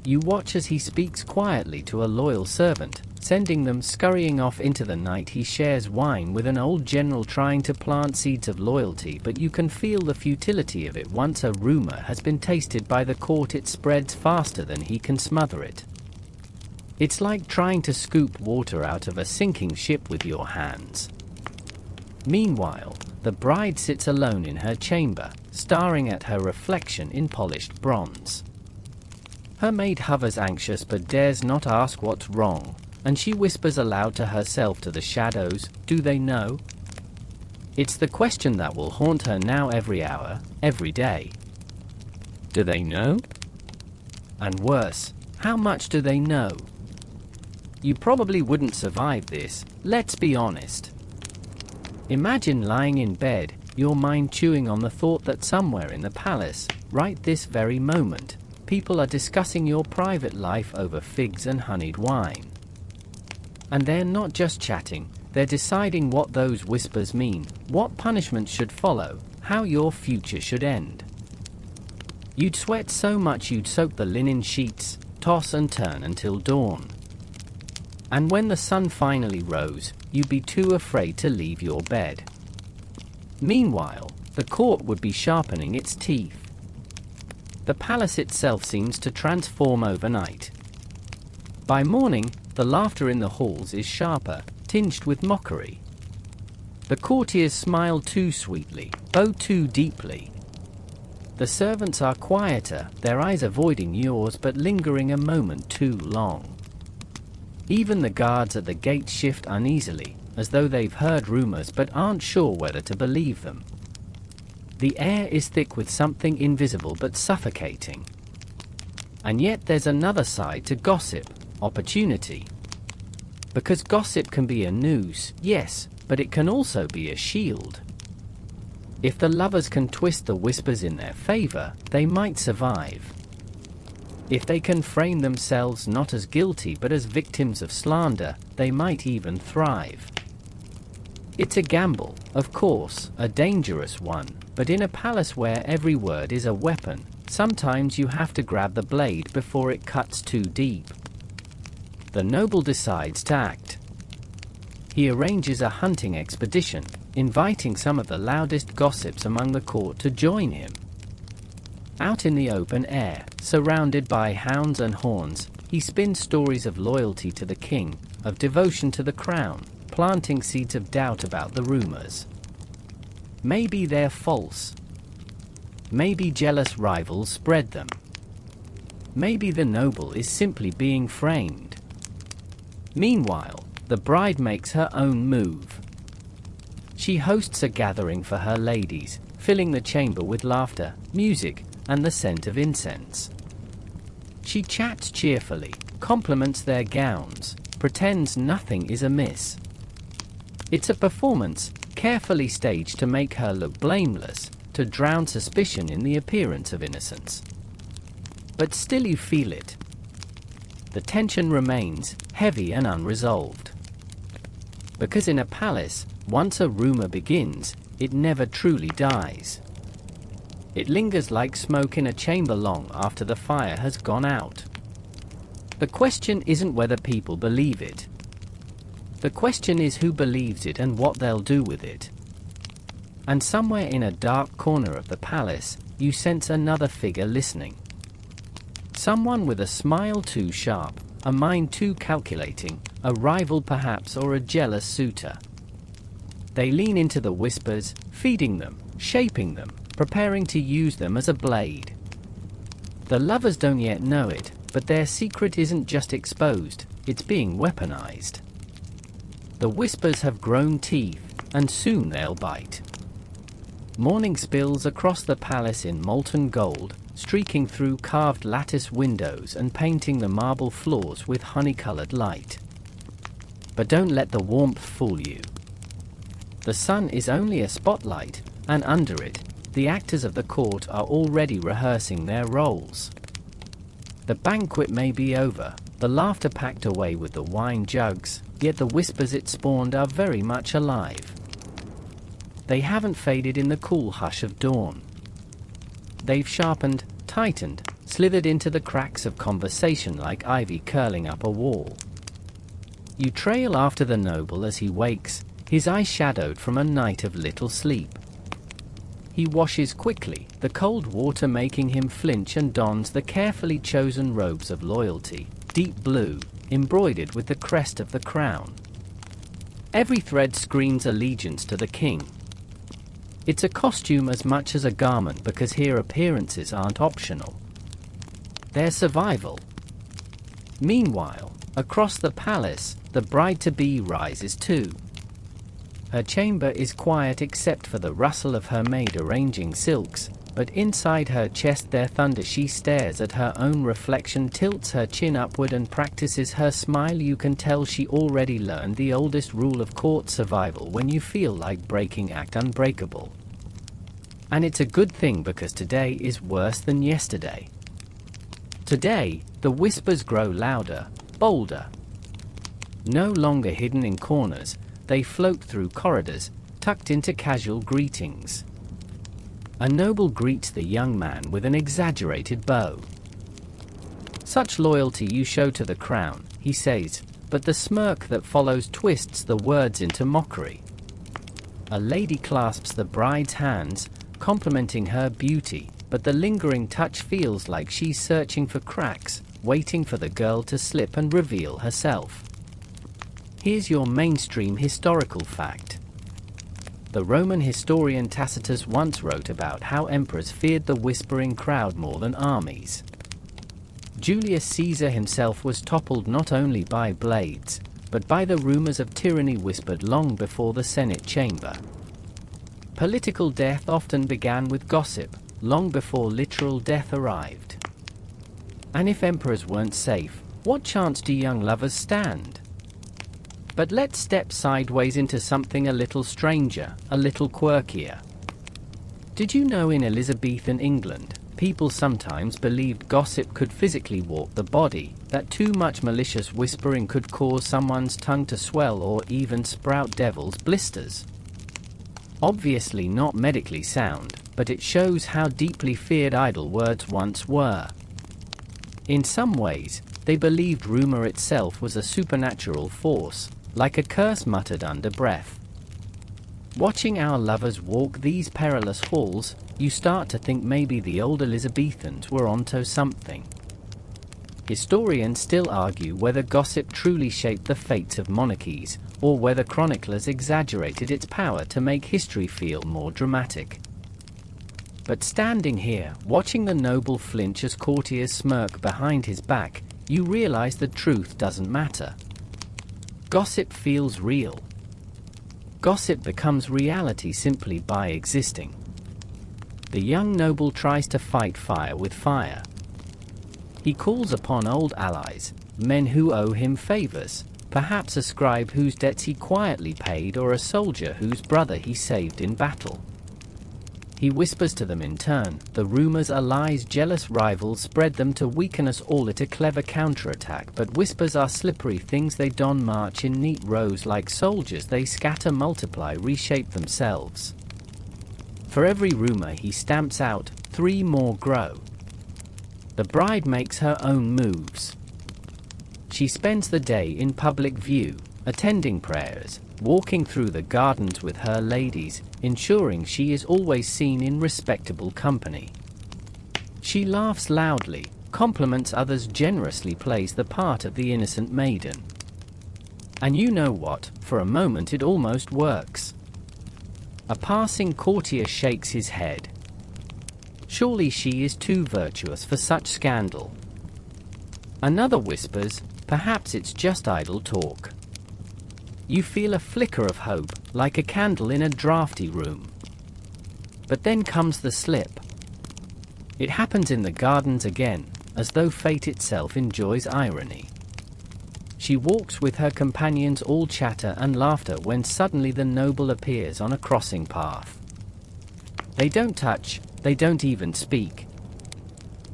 You watch as he speaks quietly to a loyal servant, sending them scurrying off into the night. He shares wine with an old general trying to plant seeds of loyalty, but you can feel the futility of it. Once a rumor has been tasted by the court, it spreads faster than he can smother it. It's like trying to scoop water out of a sinking ship with your hands. Meanwhile, the bride sits alone in her chamber, staring at her reflection in polished bronze. Her maid hovers anxious but dares not ask what's wrong, and she whispers aloud to herself, to the shadows, do they know? It's the question that will haunt her now, every hour, every day. Do they know? And worse, how much do they know? You probably wouldn't survive this, let's be honest. Imagine lying in bed, your mind chewing on the thought that somewhere in the palace, right this very moment, people are discussing your private life over figs and honeyed wine. And they're not just chatting, they're deciding what those whispers mean, what punishment should follow, how your future should end. You'd sweat so much you'd soak the linen sheets, toss and turn until dawn. And when the sun finally rose, you'd be too afraid to leave your bed. Meanwhile, the court would be sharpening its teeth. The palace itself seems to transform overnight. By morning, the laughter in the halls is sharper, tinged with mockery. The courtiers smile too sweetly, bow too deeply. The servants are quieter, their eyes avoiding yours but lingering a moment too long. Even the guards at the gate shift uneasily, as though they've heard rumors but aren't sure whether to believe them. The air is thick with something invisible but suffocating. And yet there's another side to gossip, opportunity. Because gossip can be a noose, yes, but it can also be a shield. If the lovers can twist the whispers in their favor, they might survive. If they can frame themselves not as guilty but as victims of slander, they might even thrive. It's a gamble, of course, a dangerous one, but in a palace where every word is a weapon, sometimes you have to grab the blade before it cuts too deep. The noble decides to act. He arranges a hunting expedition, inviting some of the loudest gossips among the court to join him. Out in the open air, surrounded by hounds and horns, he spins stories of loyalty to the king, of devotion to the crown, planting seeds of doubt about the rumors. Maybe they're false. Maybe jealous rivals spread them. Maybe the noble is simply being framed. Meanwhile, the bride makes her own move. She hosts a gathering for her ladies, filling the chamber with laughter, music, and the scent of incense. She chats cheerfully, compliments their gowns, pretends nothing is amiss. It's a performance, carefully staged to make her look blameless, to drown suspicion in the appearance of innocence. But still you feel it. The tension remains, heavy and unresolved. Because in a palace, once a rumor begins, it never truly dies. It lingers like smoke in a chamber long after the fire has gone out. The question isn't whether people believe it. The question is who believes it and what they'll do with it. And somewhere in a dark corner of the palace, you sense another figure listening. Someone with a smile too sharp, a mind too calculating, a rival perhaps or a jealous suitor. They lean into the whispers, feeding them, shaping them, preparing to use them as a blade. The lovers don't yet know it, but their secret isn't just exposed, it's being weaponized. The whispers have grown teeth, and soon they'll bite. Morning spills across the palace in molten gold, streaking through carved lattice windows and painting the marble floors with honey-colored light. But don't let the warmth fool you. The sun is only a spotlight, and under it, the actors of the court are already rehearsing their roles. The banquet may be over, the laughter packed away with the wine jugs, yet the whispers it spawned are very much alive. They haven't faded in the cool hush of dawn. They've sharpened, tightened, slithered into the cracks of conversation like ivy curling up a wall. You trail after the noble as he wakes, his eyes shadowed from a night of little sleep. He washes quickly, the cold water making him flinch, and dons the carefully chosen robes of loyalty, deep blue, embroidered with the crest of the crown. Every thread screams allegiance to the king. It's a costume as much as a garment, because here appearances aren't optional. They're survival. Meanwhile, across the palace, the bride-to-be rises too. Her chamber is quiet except for the rustle of her maid arranging silks, but inside her chest there thunder. She stares at her own reflection, tilts her chin upward and practices her smile. You can tell she already learned the oldest rule of court survival: when you feel like breaking, act unbreakable. And it's a good thing, because today is worse than yesterday. Today, the whispers grow louder, bolder. No longer hidden in corners, they float through corridors, tucked into casual greetings. A noble greets the young man with an exaggerated bow. "Such loyalty you show to the crown," he says, but the smirk that follows twists the words into mockery. A lady clasps the bride's hands, complimenting her beauty, but the lingering touch feels like she's searching for cracks, waiting for the girl to slip and reveal herself. Here's your mainstream historical fact. The Roman historian Tacitus once wrote about how emperors feared the whispering crowd more than armies. Julius Caesar himself was toppled not only by blades, but by the rumors of tyranny whispered long before the Senate chamber. Political death often began with gossip, long before literal death arrived. And if emperors weren't safe, what chance do young lovers stand? But let's step sideways into something a little stranger, a little quirkier. Did you know in Elizabethan England, people sometimes believed gossip could physically warp the body, that too much malicious whispering could cause someone's tongue to swell or even sprout devil's blisters. Obviously not medically sound, but it shows how deeply feared idle words once were. In some ways, they believed rumor itself was a supernatural force, like a curse muttered under breath. Watching our lovers walk these perilous halls, you start to think maybe the old Elizabethans were onto something. Historians still argue whether gossip truly shaped the fates of monarchies, or whether chroniclers exaggerated its power to make history feel more dramatic. But standing here, watching the noble flinch as courtiers smirk behind his back, you realize the truth doesn't matter. Gossip feels real. Gossip becomes reality simply by existing. The young noble tries to fight fire with fire. He calls upon old allies, men who owe him favors, perhaps a scribe whose debts he quietly paid or a soldier whose brother he saved in battle. He whispers to them in turn, the rumors are lies jealous rivals spread them to weaken us all at a clever counterattack, but whispers are slippery things they don march in neat rows like soldiers they scatter multiply reshape themselves. For every rumor he stamps out, 3 more grow. The bride makes her own moves. She spends the day in public view, attending prayers, walking through the gardens with her ladies, ensuring she is always seen in respectable company. She laughs loudly, compliments others generously, plays the part of the innocent maiden. And you know what, for a moment it almost works. A passing courtier shakes his head. Surely she is too virtuous for such scandal. Another whispers, perhaps it's just idle talk. You feel a flicker of hope, like a candle in a drafty room. But then comes the slip. It happens in the gardens again, as though fate itself enjoys irony. She walks with her companions, all chatter and laughter, when suddenly the noble appears on a crossing path. They don't touch, they don't even speak.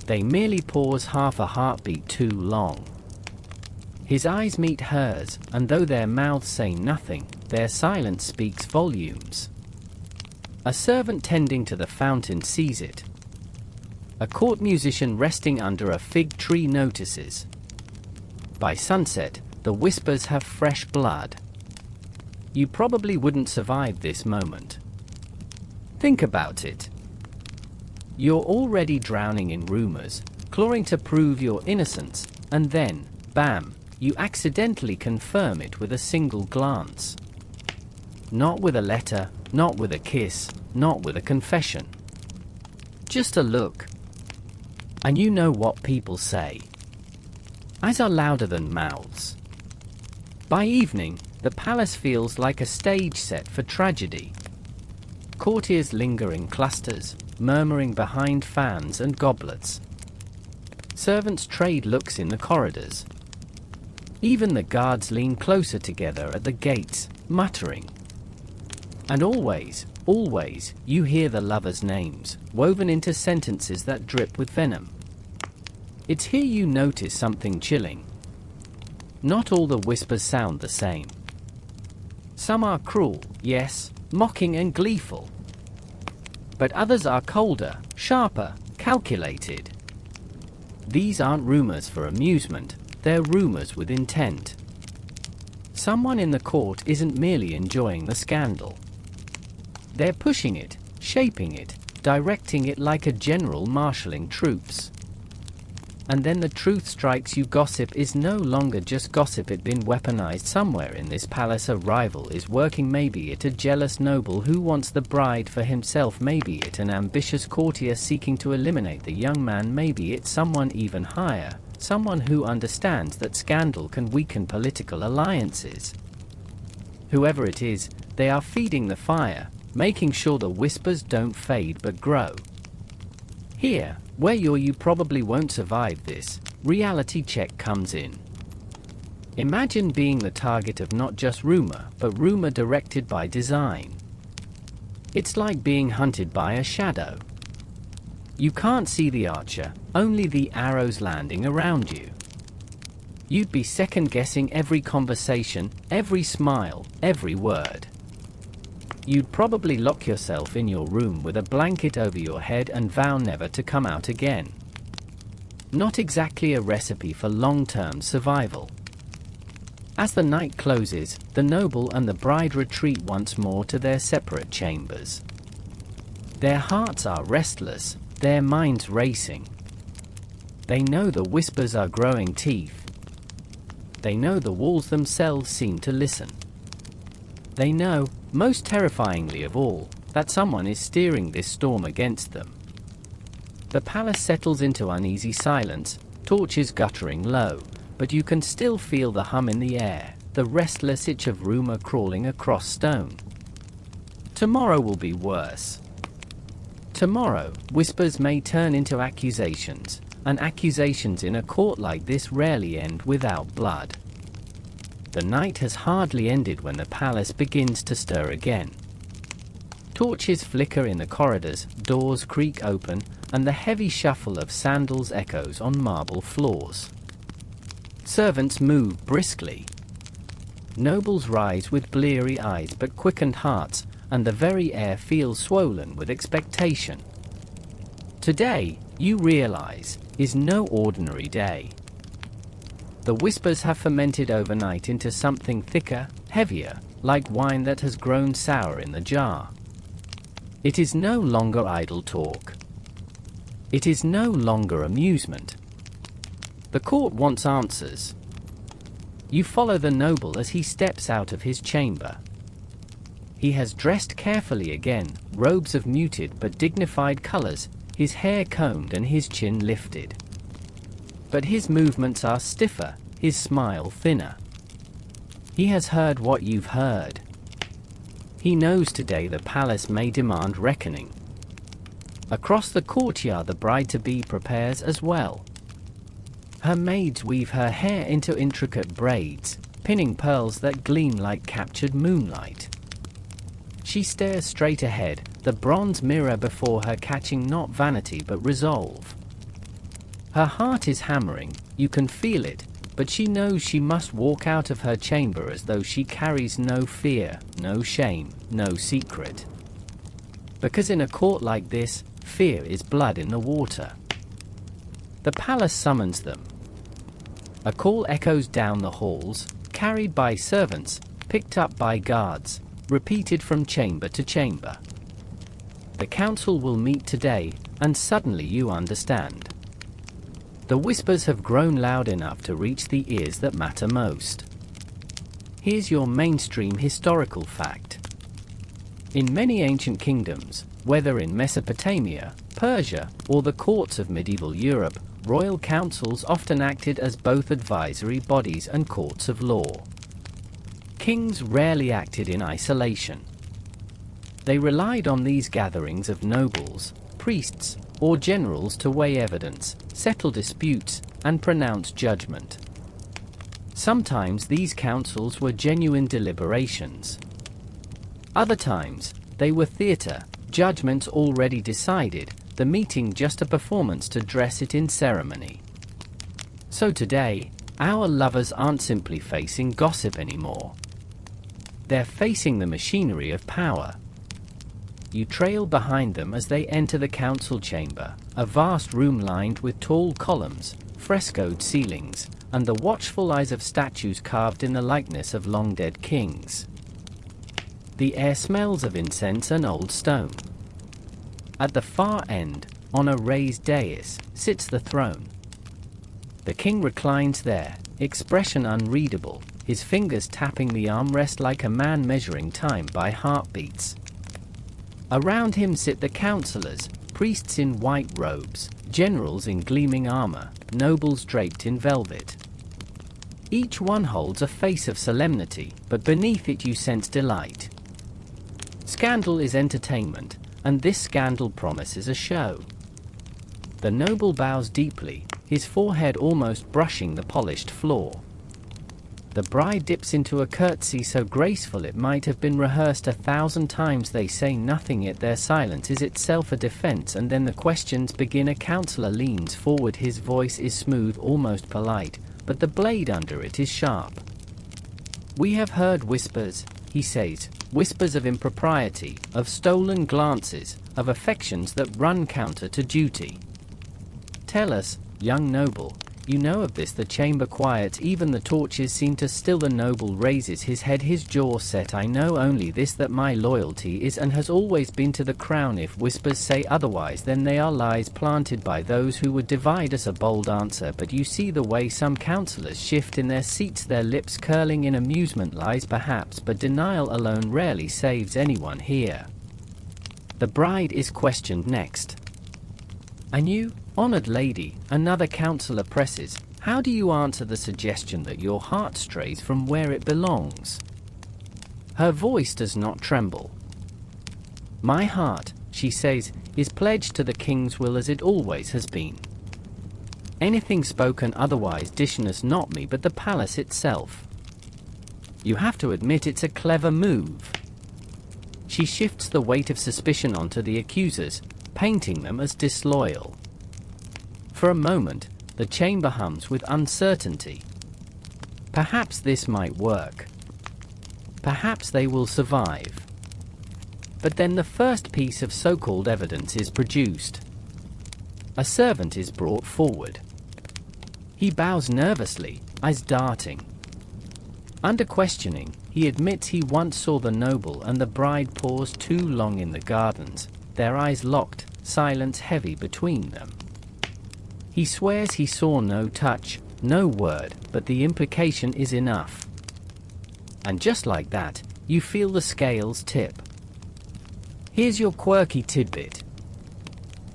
They merely pause half a heartbeat too long. His eyes meet hers, and though their mouths say nothing, their silence speaks volumes. A servant tending to the fountain sees it. A court musician resting under a fig tree notices. By sunset, the whispers have fresh blood. You probably wouldn't survive this moment. Think about it. You're already drowning in rumors, clawing to prove your innocence, and then, bam, you accidentally confirm it with a single glance. Not with a letter, not with a kiss, not with a confession. Just a look. And you know what people say. Eyes are louder than mouths. By evening, the palace feels like a stage set for tragedy. Courtiers linger in clusters, murmuring behind fans and goblets. Servants trade looks in the corridors. Even the guards lean closer together at the gates, muttering. And always, always, you hear the lovers' names, woven into sentences that drip with venom. It's here you notice something chilling. Not all the whispers sound the same. Some are cruel, yes, mocking and gleeful. But others are colder, sharper, calculated. These aren't rumors for amusement, they're rumors with intent. Someone in the court isn't merely enjoying the scandal. They're pushing it, shaping it, directing it like a general marshalling troops. And then the truth strikes you. Gossip is no longer just gossip. It's been weaponized. Somewhere in this palace a rival is working. Maybe it a jealous noble who wants the bride for himself. Maybe it an ambitious courtier seeking to eliminate the young man. Maybe it's someone even higher, someone who understands that scandal can weaken political alliances. Whoever it is, they are feeding the fire, making sure the whispers don't fade but grow. Here, where you probably won't survive this, reality check comes in. Imagine being the target of not just rumor, but rumor directed by design. It's like being hunted by a shadow. You can't see the archer, only the arrows landing around you. You'd be second-guessing every conversation, every smile, every word. You'd probably lock yourself in your room with a blanket over your head and vow never to come out again. Not exactly a recipe for long-term survival. As the night closes, the noble and the bride retreat once more to their separate chambers. Their hearts are restless, their minds racing. They know the whispers are growing teeth. They know the walls themselves seem to listen. They know, most terrifyingly of all, that someone is steering this storm against them. The palace settles into uneasy silence, torches guttering low, but you can still feel the hum in the air, the restless itch of rumor crawling across stone. Tomorrow will be worse. Tomorrow, whispers may turn into accusations, and accusations in a court like this rarely end without blood. The night has hardly ended when the palace begins to stir again. Torches flicker in the corridors, doors creak open, and the heavy shuffle of sandals echoes on marble floors. Servants move briskly. Nobles rise with bleary eyes but quickened hearts, and the very air feels swollen with expectation. Today, you realize, is no ordinary day. The whispers have fermented overnight into something thicker, heavier, like wine that has grown sour in the jar. It is no longer idle talk. It is no longer amusement. The court wants answers. You follow the noble as he steps out of his chamber. He has dressed carefully again, robes of muted but dignified colors, his hair combed and his chin lifted. But his movements are stiffer, his smile thinner. He has heard what you've heard. He knows today the palace may demand reckoning. Across the courtyard the bride-to-be prepares as well. Her maids weave her hair into intricate braids, pinning pearls that gleam like captured moonlight. She stares straight ahead, the bronze mirror before her catching not vanity but resolve. Her heart is hammering, you can feel it, but she knows she must walk out of her chamber as though she carries no fear, no shame, no secret. Because in a court like this, fear is blood in the water. The palace summons them. A call echoes down the halls, carried by servants, picked up by guards, repeated from chamber to chamber. The council will meet today, and suddenly you understand. The whispers have grown loud enough to reach the ears that matter most. Here's your mainstream historical fact. In many ancient kingdoms, whether in Mesopotamia, Persia, or the courts of medieval Europe, royal councils often acted as both advisory bodies and courts of law. Kings rarely acted in isolation. They relied on these gatherings of nobles, priests, or generals to weigh evidence, settle disputes, and pronounce judgment. Sometimes these councils were genuine deliberations. Other times, they were theater, judgments already decided, the meeting just a performance to dress it in ceremony. So today, our lovers aren't simply facing gossip anymore. They're facing the machinery of power. You trail behind them as they enter the council chamber, a vast room lined with tall columns, frescoed ceilings, and the watchful eyes of statues carved in the likeness of long-dead kings. The air smells of incense and old stone. At the far end, on a raised dais, sits the throne. The king reclines there, expression unreadable, his fingers tapping the armrest like a man measuring time by heartbeats. Around him sit the counselors, priests in white robes, generals in gleaming armor, nobles draped in velvet. Each one holds a face of solemnity, but beneath it you sense delight. Scandal is entertainment, and this scandal promises a show. The noble bows deeply, his forehead almost brushing the polished floor. The bride dips into a curtsy so graceful it might have been rehearsed 1,000 times. They say nothing, yet their silence is itself a defense, and then the questions begin. A counselor leans forward. His voice is smooth, almost polite, but the blade under it is sharp. "We have heard whispers," he says, "whispers of impropriety, of stolen glances, of affections that run counter to duty. Tell us, young noble, you know of this." The chamber quiets, even the torches seem to still. The noble raises his head, his jaw set. "I know only this, that my loyalty is and has always been to the crown. If whispers say otherwise, then they are lies planted by those who would divide us." A bold answer, but you see the way some counselors shift in their seats, their lips curling in amusement. Lies perhaps, but denial alone rarely saves anyone here. The bride is questioned next. "And you, honored lady," another counselor presses, "how do you answer the suggestion that your heart strays from where it belongs?" Her voice does not tremble. "My heart," she says, "is pledged to the king's will as it always has been. Anything spoken otherwise dishonours not me but the palace itself." You have to admit it's a clever move. She shifts the weight of suspicion onto the accusers, painting them as disloyal. For a moment, the chamber hums with uncertainty. Perhaps this might work. Perhaps they will survive. But then the first piece of so-called evidence is produced. A servant is brought forward. He bows nervously, eyes darting. Under questioning, he admits he once saw the noble and the bride pause too long in the gardens, their eyes locked, silence heavy between them. He swears he saw no touch, no word, but the implication is enough. And just like that, you feel the scales tip. Here's your quirky tidbit.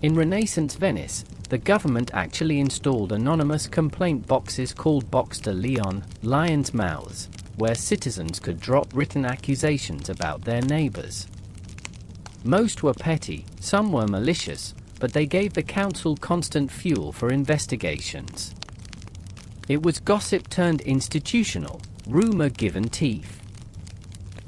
In Renaissance Venice, the government actually installed anonymous complaint boxes called Box de Leon, lions' mouths, where citizens could drop written accusations about their neighbors. Most were petty, some were malicious, but they gave the council constant fuel for investigations. It was gossip turned institutional, rumor given teeth.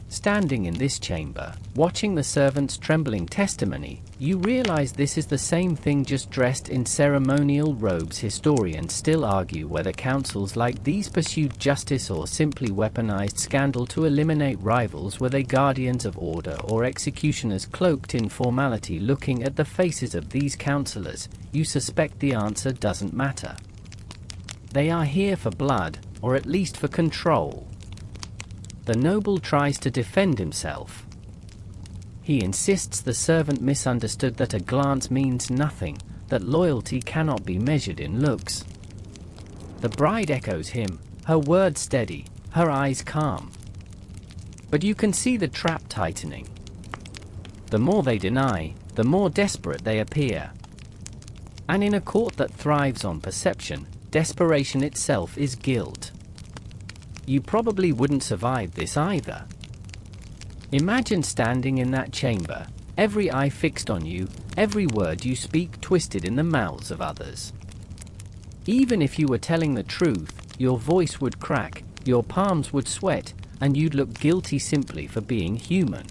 Standing in this chamber, watching the servants' trembling testimony, you realize this is the same thing, just dressed in ceremonial robes. Historians still argue whether councils like these pursued justice or simply weaponized scandal to eliminate rivals. Were they guardians of order or executioners cloaked in formality? Looking at the faces of these counselors, you suspect the answer doesn't matter. They are here for blood, or at least for control. The noble tries to defend himself. He insists the servant misunderstood, that a glance means nothing, that loyalty cannot be measured in looks. The bride echoes him, her words steady, her eyes calm. But you can see the trap tightening. The more they deny, the more desperate they appear. And in a court that thrives on perception, desperation itself is guilt. You probably wouldn't survive this either. Imagine standing in that chamber, every eye fixed on you, every word you speak twisted in the mouths of others. Even if you were telling the truth, your voice would crack, your palms would sweat, and you'd look guilty simply for being human.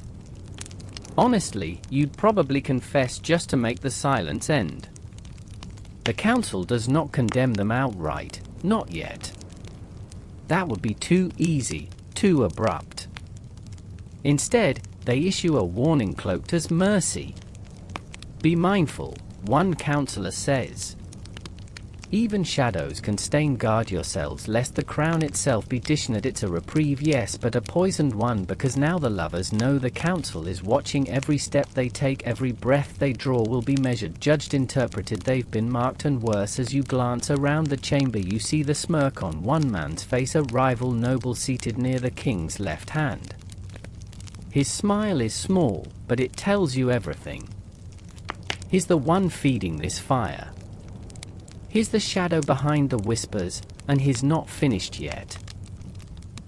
Honestly, you'd probably confess just to make the silence end. The council does not condemn them outright, not yet. That would be too easy, too abrupt. Instead, they issue a warning cloaked as mercy. Be mindful, one counselor says. Even shadows can stain. Guard yourselves lest the crown itself be dishonored. It's a reprieve, yes, but a poisoned one, because now the lovers know the council is watching. Every step they take, every breath they draw will be measured, judged, interpreted. They've been marked, and worse. As you glance around the chamber, you see the smirk on one man's face, a rival noble seated near the king's left hand. His smile is small, but it tells you everything. He's the one feeding this fire. He's the shadow behind the whispers, and he's not finished yet.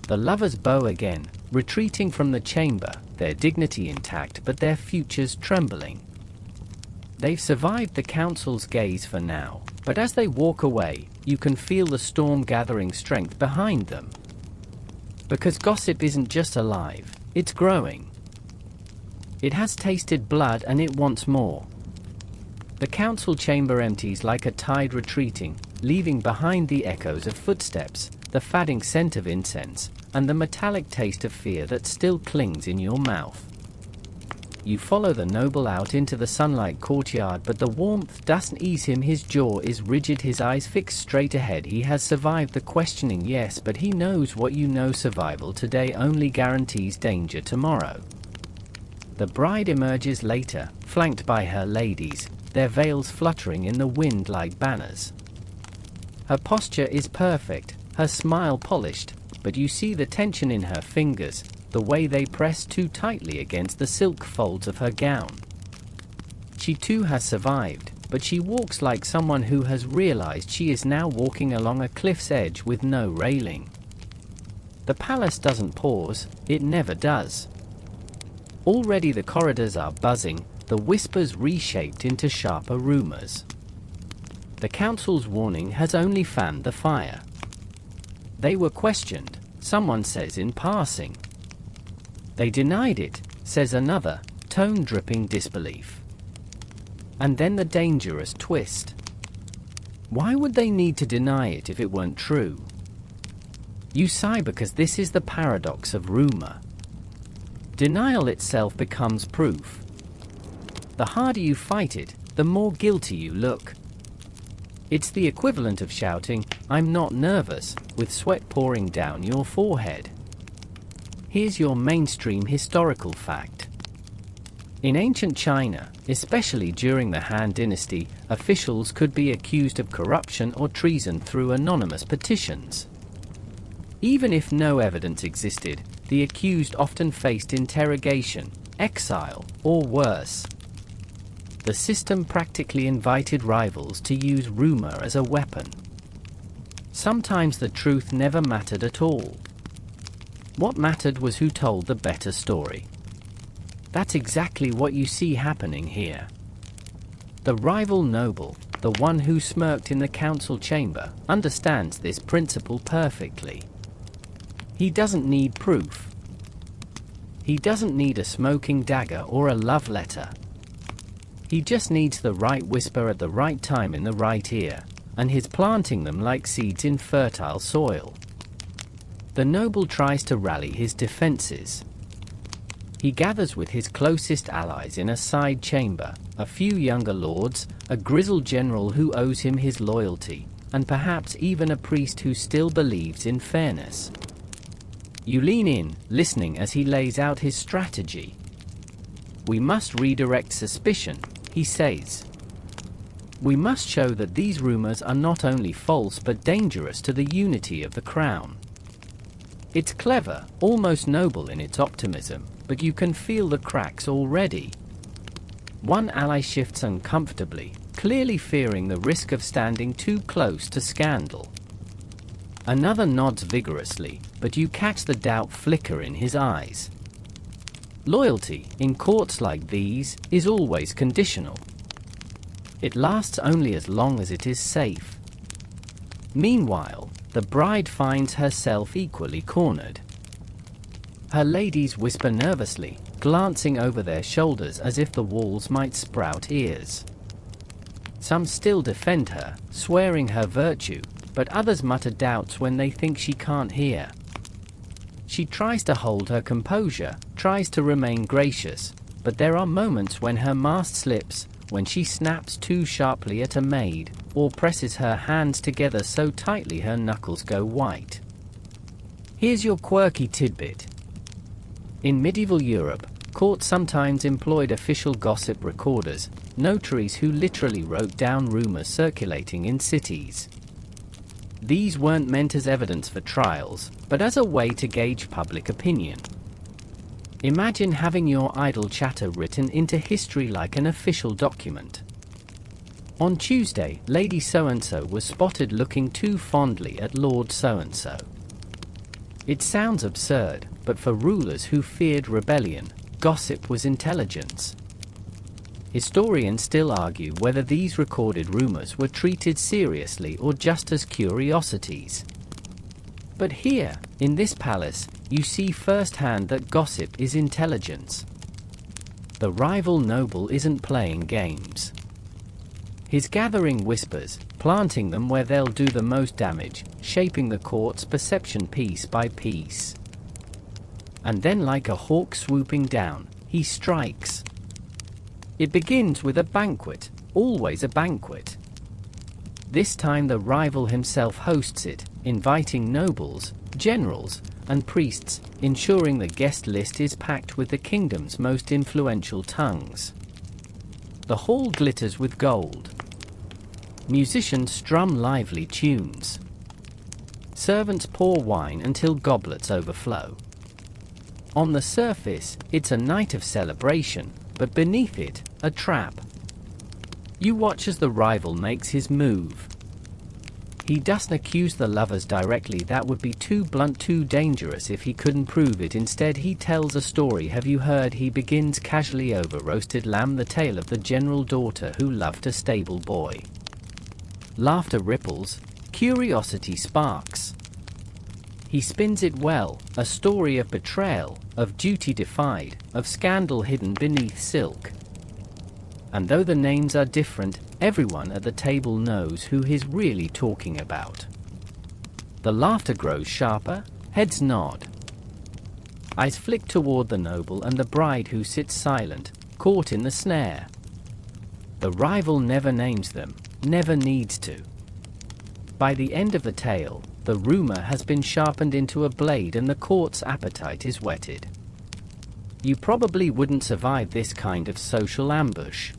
The lovers bow again, retreating from the chamber, their dignity intact but their futures trembling. They've survived the council's gaze for now, but as they walk away, you can feel the storm gathering strength behind them. Because gossip isn't just alive, it's growing. It has tasted blood and it wants more. The council chamber empties like a tide retreating, leaving behind the echoes of footsteps, the fading scent of incense, and the metallic taste of fear that still clings in your mouth. You follow the noble out into the sunlight courtyard, but the warmth doesn't ease him. His jaw is rigid, his eyes fixed straight ahead. He has survived the questioning, yes, but he knows what you know. Survival today only guarantees danger tomorrow. The bride emerges later, flanked by her ladies, their veils fluttering in the wind like banners. Her posture is perfect, her smile polished, but you see the tension in her fingers, the way they press too tightly against the silk folds of her gown. She too has survived, but she walks like someone who has realized she is now walking along a cliff's edge with no railing. The palace doesn't pause, it never does. Already the corridors are buzzing, the whispers reshaped into sharper rumors. The council's warning has only fanned the fire. They were questioned, someone says in passing. They denied it, says another, tone dripping disbelief. And then the dangerous twist. Why would they need to deny it if it weren't true? You sigh because this is the paradox of rumor. Denial itself becomes proof. The harder you fight it, the more guilty you look. It's the equivalent of shouting, "I'm not nervous," with sweat pouring down your forehead. Here's your mainstream historical fact. In ancient China, especially during the Han Dynasty, officials could be accused of corruption or treason through anonymous petitions. Even if no evidence existed, the accused often faced interrogation, exile, or worse. The system practically invited rivals to use rumor as a weapon. Sometimes the truth never mattered at all. What mattered was who told the better story. That's exactly what you see happening here. The rival noble, the one who smirked in the council chamber, understands this principle perfectly. He doesn't need proof. He doesn't need a smoking dagger or a love letter. He just needs the right whisper at the right time in the right ear, and he's planting them like seeds in fertile soil. The noble tries to rally his defenses. He gathers with his closest allies in a side chamber, a few younger lords, a grizzled general who owes him his loyalty, and perhaps even a priest who still believes in fairness. You lean in, listening as he lays out his strategy. "We must redirect suspicion," he says. "We must show that these rumors are not only false but dangerous to the unity of the crown." It's clever, almost noble in its optimism, but you can feel the cracks already. One ally shifts uncomfortably, clearly fearing the risk of standing too close to scandal. Another nods vigorously, but you catch the doubt flicker in his eyes. Loyalty, in courts like these, is always conditional. It lasts only as long as it is safe. Meanwhile, the bride finds herself equally cornered. Her ladies whisper nervously, glancing over their shoulders as if the walls might sprout ears. Some still defend her, swearing her virtue, but others mutter doubts when they think she can't hear. She tries to hold her composure, tries to remain gracious, but there are moments when her mask slips, when she snaps too sharply at a maid, or presses her hands together so tightly her knuckles go white. Here's your quirky tidbit. In medieval Europe, courts sometimes employed official gossip recorders, notaries who literally wrote down rumors circulating in cities. These weren't meant as evidence for trials, but as a way to gauge public opinion. Imagine having your idle chatter written into history like an official document. On Tuesday, Lady So-and-so was spotted looking too fondly at Lord So-and-so. It sounds absurd, but for rulers who feared rebellion, gossip was intelligence. Historians still argue whether these recorded rumors were treated seriously or just as curiosities. But here, in this palace, you see firsthand that gossip is intelligence. The rival noble isn't playing games. He's gathering whispers, planting them where they'll do the most damage, shaping the court's perception piece by piece. And then, like a hawk swooping down, he strikes. It begins with a banquet, always a banquet. This time the rival himself hosts it, inviting nobles, generals, and priests, ensuring the guest list is packed with the kingdom's most influential tongues. The hall glitters with gold. Musicians strum lively tunes. Servants pour wine until goblets overflow. On the surface, it's a night of celebration, but beneath it, a trap. You watch as the rival makes his move. He doesn't accuse the lovers directly, that would be too blunt, too dangerous if he couldn't prove it. Instead, he tells a story. Have you heard? He begins casually over roasted lamb, the tale of the general daughter who loved a stable boy. Laughter ripples, curiosity sparks. He spins it well, a story of betrayal, of duty defied, of scandal hidden beneath silk. And though the names are different, everyone at the table knows who he's really talking about. The laughter grows sharper, heads nod. Eyes flick toward the noble and the bride who sits silent, caught in the snare. The rival never names them, never needs to. By the end of the tale, the rumor has been sharpened into a blade and the court's appetite is whetted. You probably wouldn't survive this kind of social ambush.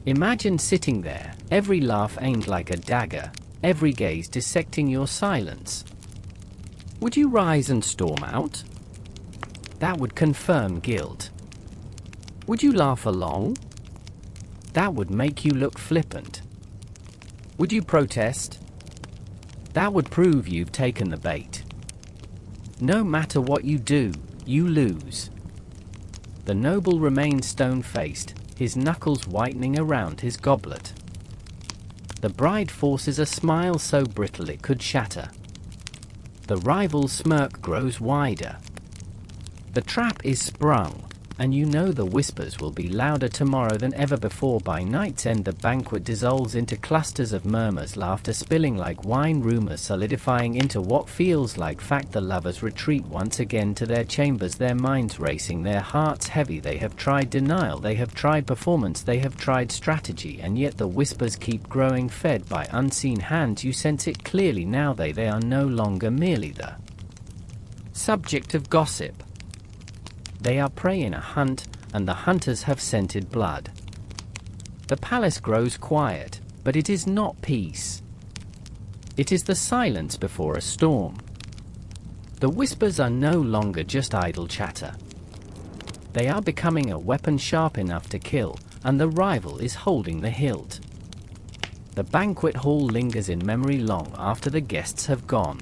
Imagine sitting there, every laugh aimed like a dagger, every gaze dissecting your silence. Would you rise and storm out? That would confirm guilt. Would you laugh along? That would make you look flippant. Would you protest? That would prove you've taken the bait. No matter what you do, you lose. The noble remains stone-faced, his knuckles whitening around his goblet. The bride forces a smile so brittle it could shatter. The rival's smirk grows wider. The trap is sprung, and you know the whispers will be louder tomorrow than ever before. By night's end, the banquet dissolves into clusters of murmurs, laughter spilling like wine, rumors solidifying into what feels like fact. The lovers retreat once again to their chambers, their minds racing, their hearts heavy. They have tried denial, they have tried performance, they have tried strategy, and yet the whispers keep growing, fed by unseen hands. You sense it clearly now, they are no longer merely the subject of gossip. They are prey in a hunt, and the hunters have scented blood. The palace grows quiet, but it is not peace. It is the silence before a storm. The whispers are no longer just idle chatter. They are becoming a weapon sharp enough to kill, and the rival is holding the hilt. The banquet hall lingers in memory long after the guests have gone.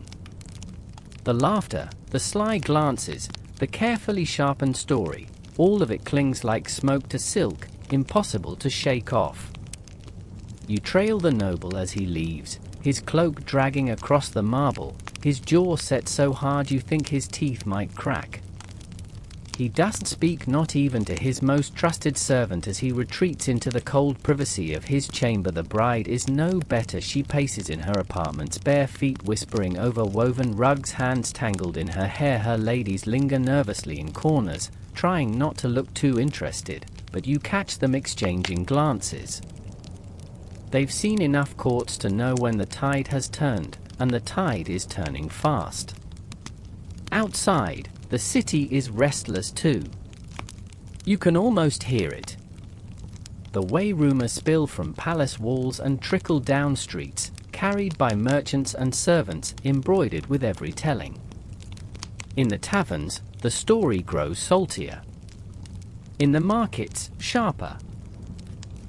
The laughter, the sly glances, the carefully sharpened story, all of it clings like smoke to silk, impossible to shake off. You trail the noble as he leaves, his cloak dragging across the marble, his jaw set so hard you think his teeth might crack. He doesn't speak, not even to his most trusted servant, as he retreats into the cold privacy of his chamber. The bride is no better. She paces in her apartment's bare feet, whispering over woven rugs, hands tangled in her hair. Her ladies linger nervously in corners, trying not to look too interested, but you catch them exchanging glances. They've seen enough courts to know when the tide has turned, and the tide is turning fast. Outside, the city is restless too. You can almost hear it. The way rumors spill from palace walls and trickle down streets, carried by merchants and servants, embroidered with every telling. In the taverns, the story grows saltier. In the markets, sharper.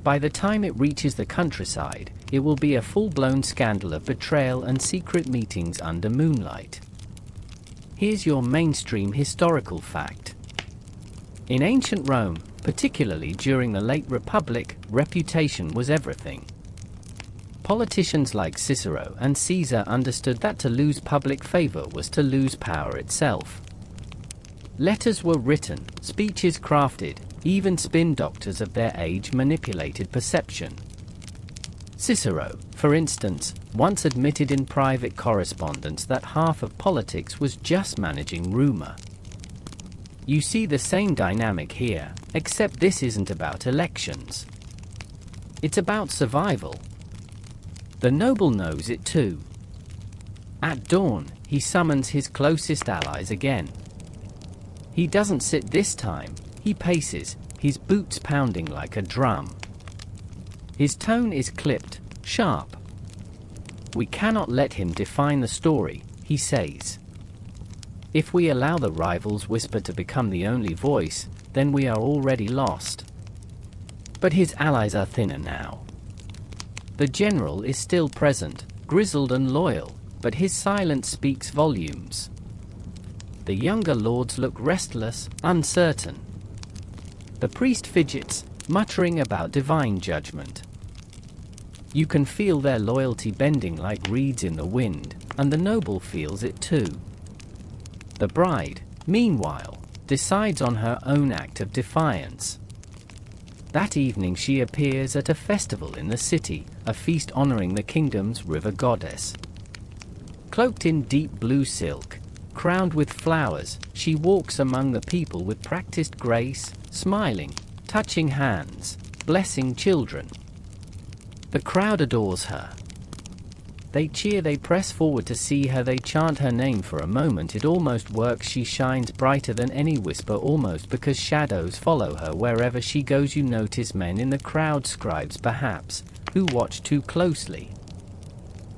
By the time it reaches the countryside, it will be a full-blown scandal of betrayal and secret meetings under moonlight. Here's your mainstream historical fact. In ancient Rome, particularly during the late Republic, reputation was everything. Politicians like Cicero and Caesar understood that to lose public favor was to lose power itself. Letters were written, speeches crafted, even spin doctors of their age manipulated perception. Cicero, for instance, once admitted in private correspondence that half of politics was just managing rumor. You see the same dynamic here, except this isn't about elections. It's about survival. The noble knows it too. At dawn, he summons his closest allies again. He doesn't sit this time, he paces, his boots pounding like a drum. His tone is clipped, sharp. We cannot let him define the story, he says. If we allow the rival's whisper to become the only voice, then we are already lost. But his allies are thinner now. The general is still present, grizzled and loyal, but his silence speaks volumes. The younger lords look restless, uncertain. The priest fidgets, muttering about divine judgment. You can feel their loyalty bending like reeds in the wind, and the noble feels it too. The bride, meanwhile, decides on her own act of defiance. That evening she appears at a festival in the city, a feast honoring the kingdom's river goddess. Cloaked in deep blue silk, crowned with flowers, she walks among the people with practiced grace, smiling, touching hands, blessing children. The crowd adores her. They cheer, they press forward to see her, they chant her name for a moment. It almost works, she shines brighter than any whisper, almost, because shadows follow her wherever she goes. You notice men in the crowd, scribes perhaps, who watch too closely.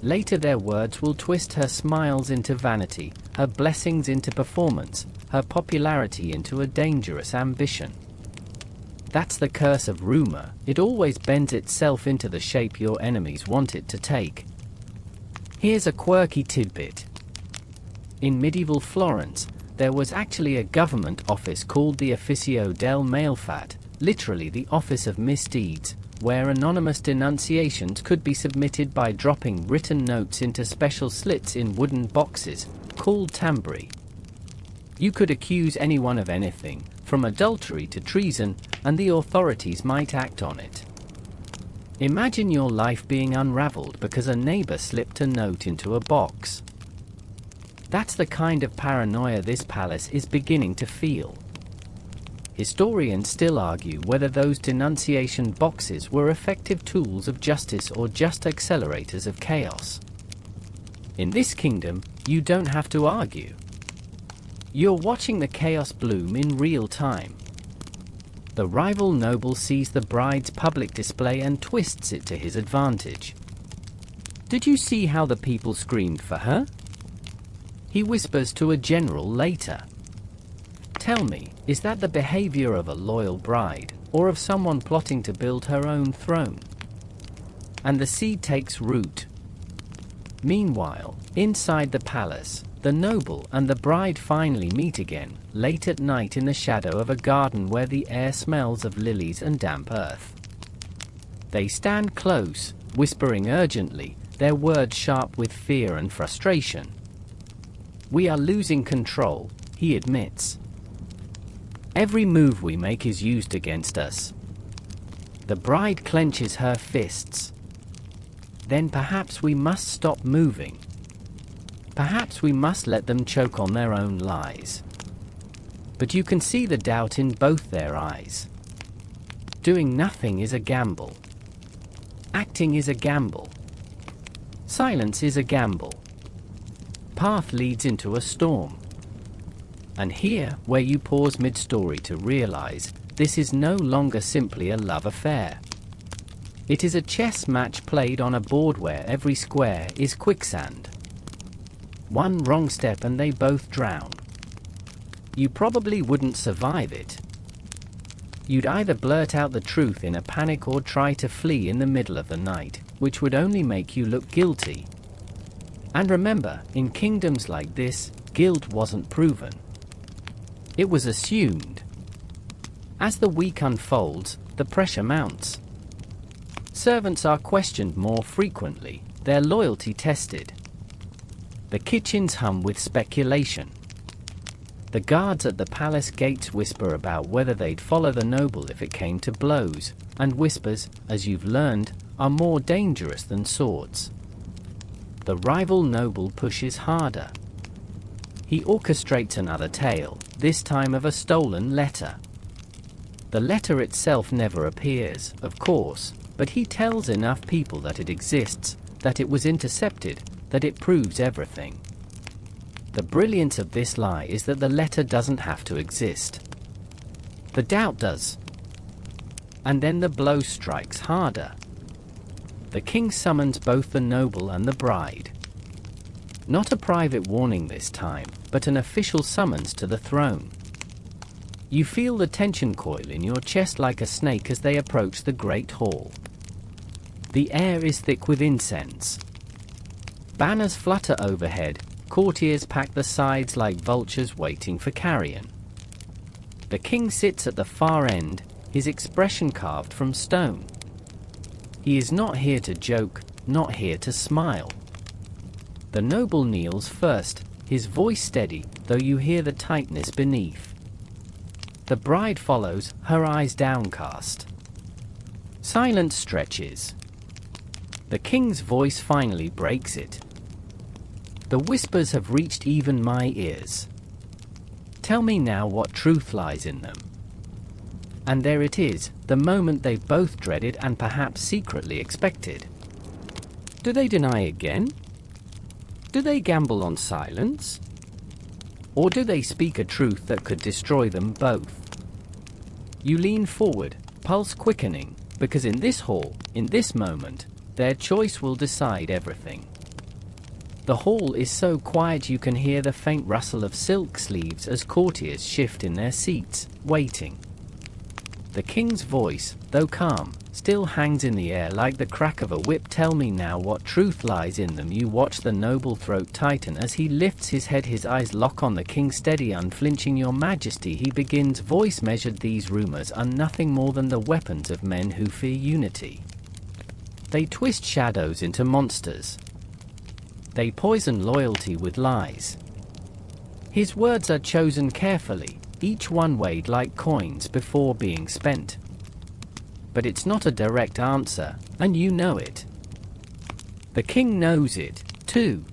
Later their words will twist her smiles into vanity, her blessings into performance, her popularity into a dangerous ambition. That's the curse of rumor, it always bends itself into the shape your enemies want it to take. Here's a quirky tidbit. In medieval Florence, there was actually a government office called the Officio del Malefat, literally the Office of Misdeeds, where anonymous denunciations could be submitted by dropping written notes into special slits in wooden boxes, called tamburi. You could accuse anyone of anything, from adultery to treason, and the authorities might act on it. Imagine your life being unraveled because a neighbor slipped a note into a box. That's the kind of paranoia this palace is beginning to feel. Historians still argue whether those denunciation boxes were effective tools of justice or just accelerators of chaos. In this kingdom, you don't have to argue. You're watching the chaos bloom in real time. The rival noble sees the bride's public display and twists it to his advantage. Did you see how the people screamed for her? He whispers to a general later. Tell me, is that the behavior of a loyal bride, or of someone plotting to build her own throne? And the seed takes root. Meanwhile, inside the palace, the noble and the bride finally meet again, late at night in the shadow of a garden where the air smells of lilies and damp earth. They stand close, whispering urgently, their words sharp with fear and frustration. We are losing control, he admits. Every move we make is used against us. The bride clenches her fists. Then perhaps we must stop moving. Perhaps we must let them choke on their own lies. But you can see the doubt in both their eyes. Doing nothing is a gamble. Acting is a gamble. Silence is a gamble. Path leads into a storm. And here, where you pause mid-story to realize, this is no longer simply a love affair. It is a chess match played on a board where every square is quicksand. One wrong step and they both drown. You probably wouldn't survive it. You'd either blurt out the truth in a panic or try to flee in the middle of the night, which would only make you look guilty. And remember, in kingdoms like this, guilt wasn't proven. It was assumed. As the week unfolds, the pressure mounts. Servants are questioned more frequently, their loyalty tested. The kitchens hum with speculation. The guards at the palace gates whisper about whether they'd follow the noble if it came to blows, and whispers, as you've learned, are more dangerous than swords. The rival noble pushes harder. He orchestrates another tale, this time of a stolen letter. The letter itself never appears, of course, but he tells enough people that it exists, that it was intercepted, that it proves everything. The brilliance of this lie is that the letter doesn't have to exist. The doubt does. And then the blow strikes harder. The king summons both the noble and the bride. Not a private warning this time, but an official summons to the throne. You feel the tension coil in your chest like a snake as they approach the great hall. The air is thick with incense. Banners flutter overhead, courtiers pack the sides like vultures waiting for carrion. The king sits at the far end, his expression carved from stone. He is not here to joke, not here to smile. The noble kneels first, his voice steady, though you hear the tightness beneath. The bride follows, her eyes downcast. Silence stretches. The king's voice finally breaks it. The whispers have reached even my ears. Tell me now what truth lies in them. And there it is, the moment they both dreaded and perhaps secretly expected. Do they deny again? Do they gamble on silence? Or do they speak a truth that could destroy them both? You lean forward, pulse quickening, because in this hall, in this moment, their choice will decide everything. The hall is so quiet you can hear the faint rustle of silk sleeves as courtiers shift in their seats, waiting. The king's voice, though calm, still hangs in the air like the crack of a whip. Tell me now what truth lies in them. You watch the noble throat tighten as he lifts his head, his eyes lock on the king, steady, unflinching. Your Majesty, he begins, voice measured. These rumors are nothing more than the weapons of men who fear unity. They twist shadows into monsters. They poison loyalty with lies. His words are chosen carefully, each one weighed like coins before being spent. But it's not a direct answer, and you know it. The king knows it, too.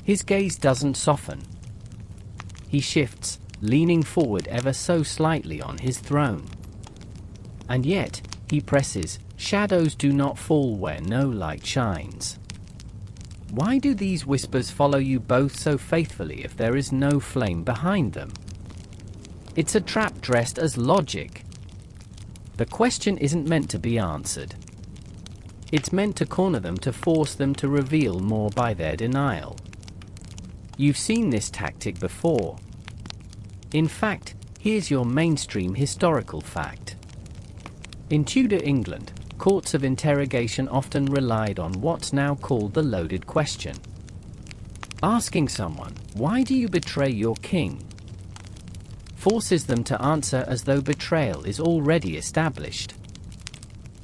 His gaze doesn't soften. He shifts, leaning forward ever so slightly on his throne. And yet, he presses, shadows do not fall where no light shines. Why do these whispers follow you both so faithfully if there is no flame behind them? It's a trap dressed as logic. The question isn't meant to be answered. It's meant to corner them, to force them to reveal more by their denial. You've seen this tactic before. In fact, here's your mainstream historical fact. In Tudor England, courts of interrogation often relied on what's now called the loaded question. Asking someone, "Why do you betray your king?" forces them to answer as though betrayal is already established.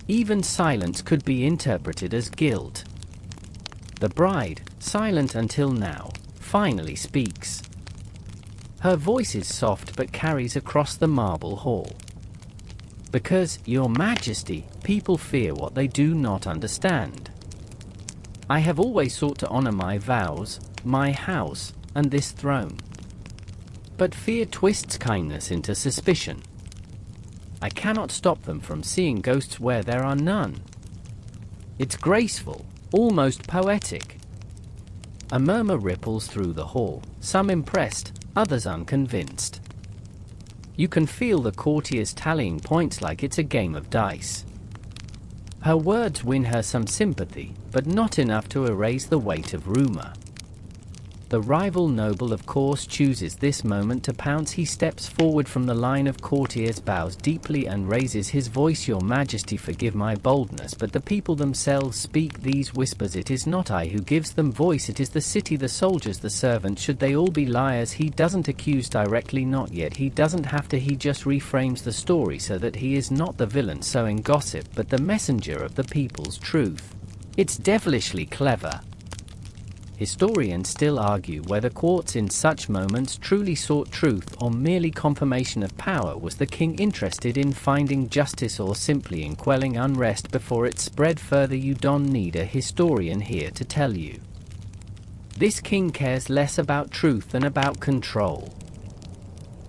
Even silence could be interpreted as guilt. The bride, silent until now, finally speaks. Her voice is soft but carries across the marble hall. Because, Your Majesty, people fear what they do not understand. I have always sought to honor my vows, my house, and this throne. But fear twists kindness into suspicion. I cannot stop them from seeing ghosts where there are none. It's graceful, almost poetic. A murmur ripples through the hall, some impressed, others unconvinced. You can feel the courtiers tallying points like it's a game of dice. Her words win her some sympathy, but not enough to erase the weight of rumor. The rival noble of course chooses this moment to pounce. He steps forward from the line of courtiers, bows deeply and raises his voice. Your Majesty, forgive my boldness, but the people themselves speak these whispers. It is not I who gives them voice, it is the city, the soldiers, the servants. Should they all be liars? He doesn't accuse directly, not yet. He doesn't have to. He just reframes the story so that he is not the villain sowing gossip, but the messenger of the people's truth. It's devilishly clever. Historians still argue whether Quartz in such moments truly sought truth or merely confirmation of power. Was the king interested in finding justice or simply in quelling unrest before it spread further? You don't need a historian here to tell you. This king cares less about truth than about control.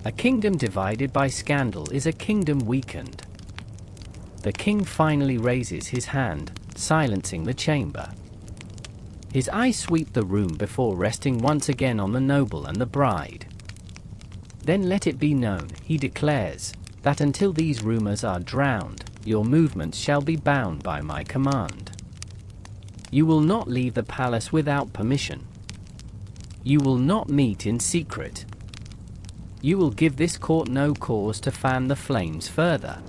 A kingdom divided by scandal is a kingdom weakened. The king finally raises his hand, silencing the chamber. His eyes sweep the room before resting once again on the noble and the bride. Then let it be known, he declares, that until these rumors are drowned, your movements shall be bound by my command. You will not leave the palace without permission. You will not meet in secret. You will give this court no cause to fan the flames further.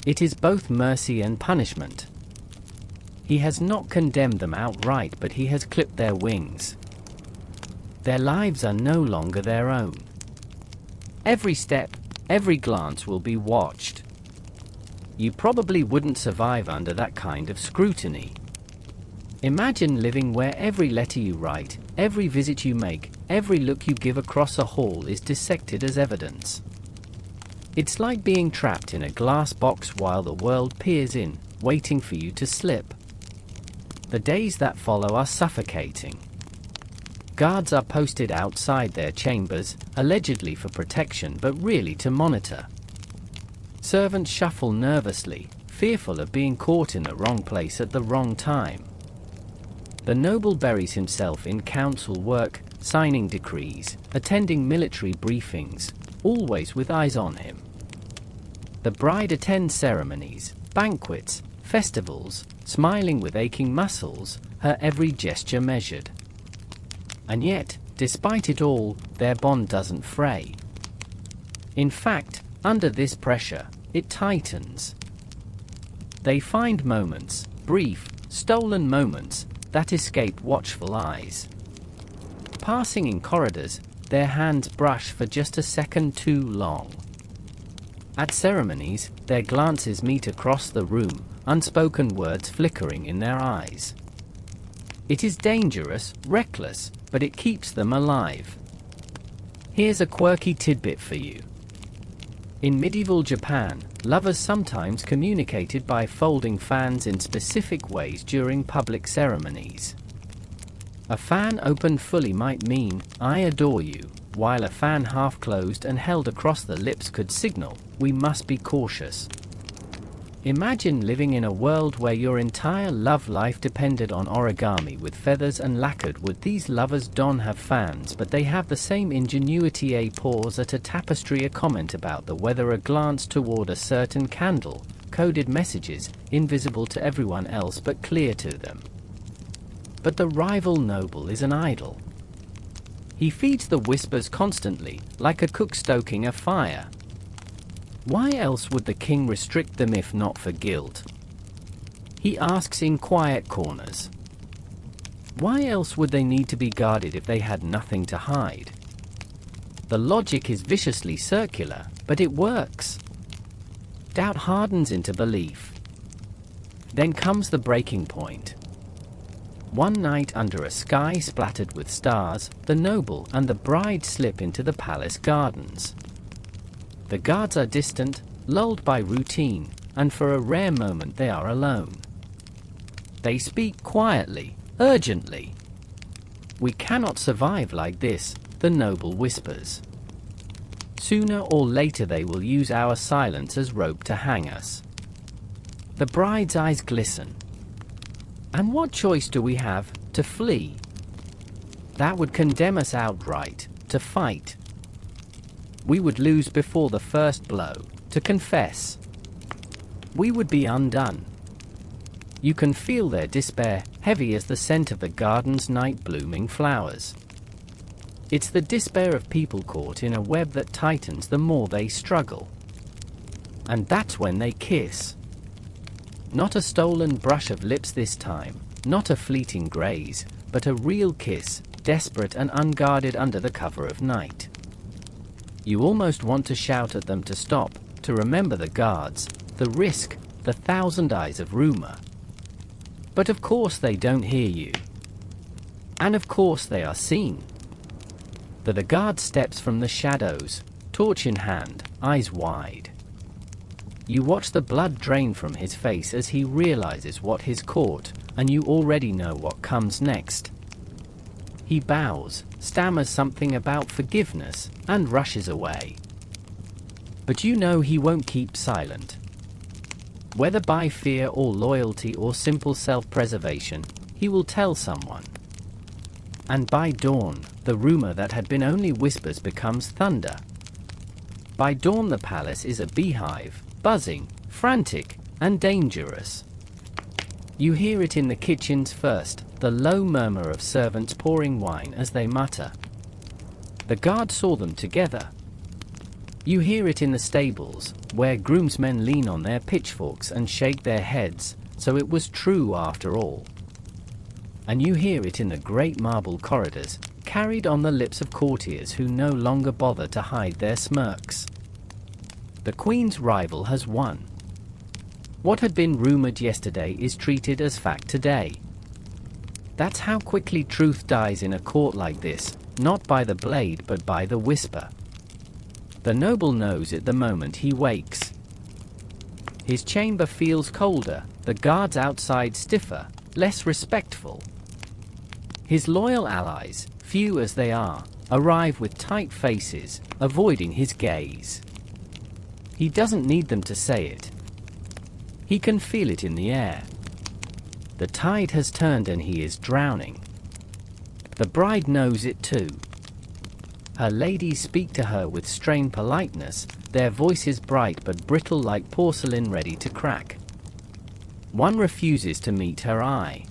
It is both mercy and punishment. He has not condemned them outright, but he has clipped their wings. Their lives are no longer their own. Every step, every glance will be watched. You probably wouldn't survive under that kind of scrutiny. Imagine living where every letter you write, every visit you make, every look you give across a hall is dissected as evidence. It's like being trapped in a glass box while the world peers in, waiting for you to slip. The days that follow are suffocating. Guards are posted outside their chambers, allegedly for protection but really to monitor. Servants shuffle nervously, fearful of being caught in the wrong place at the wrong time. The noble buries himself in council work, signing decrees, attending military briefings, always with eyes on him. The bride attends ceremonies, banquets, festivals, smiling with aching muscles, her every gesture measured. And yet, despite it all, their bond doesn't fray. In fact, under this pressure, it tightens. They find moments, brief, stolen moments, that escape watchful eyes. Passing in corridors, their hands brush for just a second too long. At ceremonies, their glances meet across the room, unspoken words flickering in their eyes. It is dangerous, reckless, but it keeps them alive. Here's a quirky tidbit for you. In medieval Japan, lovers sometimes communicated by folding fans in specific ways during public ceremonies. A fan opened fully might mean, "I adore you," while a fan half closed and held across the lips could signal, "We must be cautious." Imagine living in a world where your entire love life depended on origami with feathers and lacquered wood. These lovers don't have fans, but they have the same ingenuity. A pause at a tapestry, a comment about the weather, a glance toward a certain candle, coded messages, invisible to everyone else but clear to them. But the rival noble is an idol. He feeds the whispers constantly, like a cook stoking a fire. Why else would the king restrict them if not for guilt? He asks in quiet corners. Why else would they need to be guarded if they had nothing to hide? The logic is viciously circular, but it works. Doubt hardens into belief. Then comes the breaking point. One night under a sky splattered with stars, the noble and the bride slip into the palace gardens. The guards are distant, lulled by routine, and for a rare moment they are alone. They speak quietly, urgently. "We cannot survive like this," the noble whispers. "Sooner or later they will use our silence as rope to hang us." The bride's eyes glisten. "And what choice do we have? To flee? That would condemn us outright. To fight? We would lose before the first blow. To confess? We would be undone." You can feel their despair, heavy as the scent of the garden's night blooming flowers. It's the despair of people caught in a web that tightens the more they struggle. And that's when they kiss. Not a stolen brush of lips this time, not a fleeting graze, but a real kiss, desperate and unguarded under the cover of night. You almost want to shout at them to stop, to remember the guards, the risk, the thousand eyes of rumor. But of course they don't hear you. And of course they are seen. The guard steps from the shadows, torch in hand, eyes wide. You watch the blood drain from his face as he realizes what he's caught, and you already know what comes next. He bows, stammers something about forgiveness, and rushes away. But you know he won't keep silent. Whether by fear or loyalty or simple self-preservation, he will tell someone. And by dawn, the rumor that had been only whispers becomes thunder. By dawn the palace is a beehive, buzzing, frantic, and dangerous. You hear it in the kitchens first, the low murmur of servants pouring wine as they mutter. The guard saw them together. You hear it in the stables, where groomsmen lean on their pitchforks and shake their heads, so it was true after all. And you hear it in the great marble corridors, carried on the lips of courtiers who no longer bother to hide their smirks. The Queen's rival has won. What had been rumored yesterday is treated as fact today. That's how quickly truth dies in a court like this, not by the blade but by the whisper. The noble knows it the moment he wakes. His chamber feels colder, the guards outside stiffer, less respectful. His loyal allies, few as they are, arrive with tight faces, avoiding his gaze. He doesn't need them to say it. He can feel it in the air. The tide has turned and he is drowning. The bride knows it too. Her ladies speak to her with strained politeness, their voices bright but brittle like porcelain ready to crack. One refuses to meet her eye.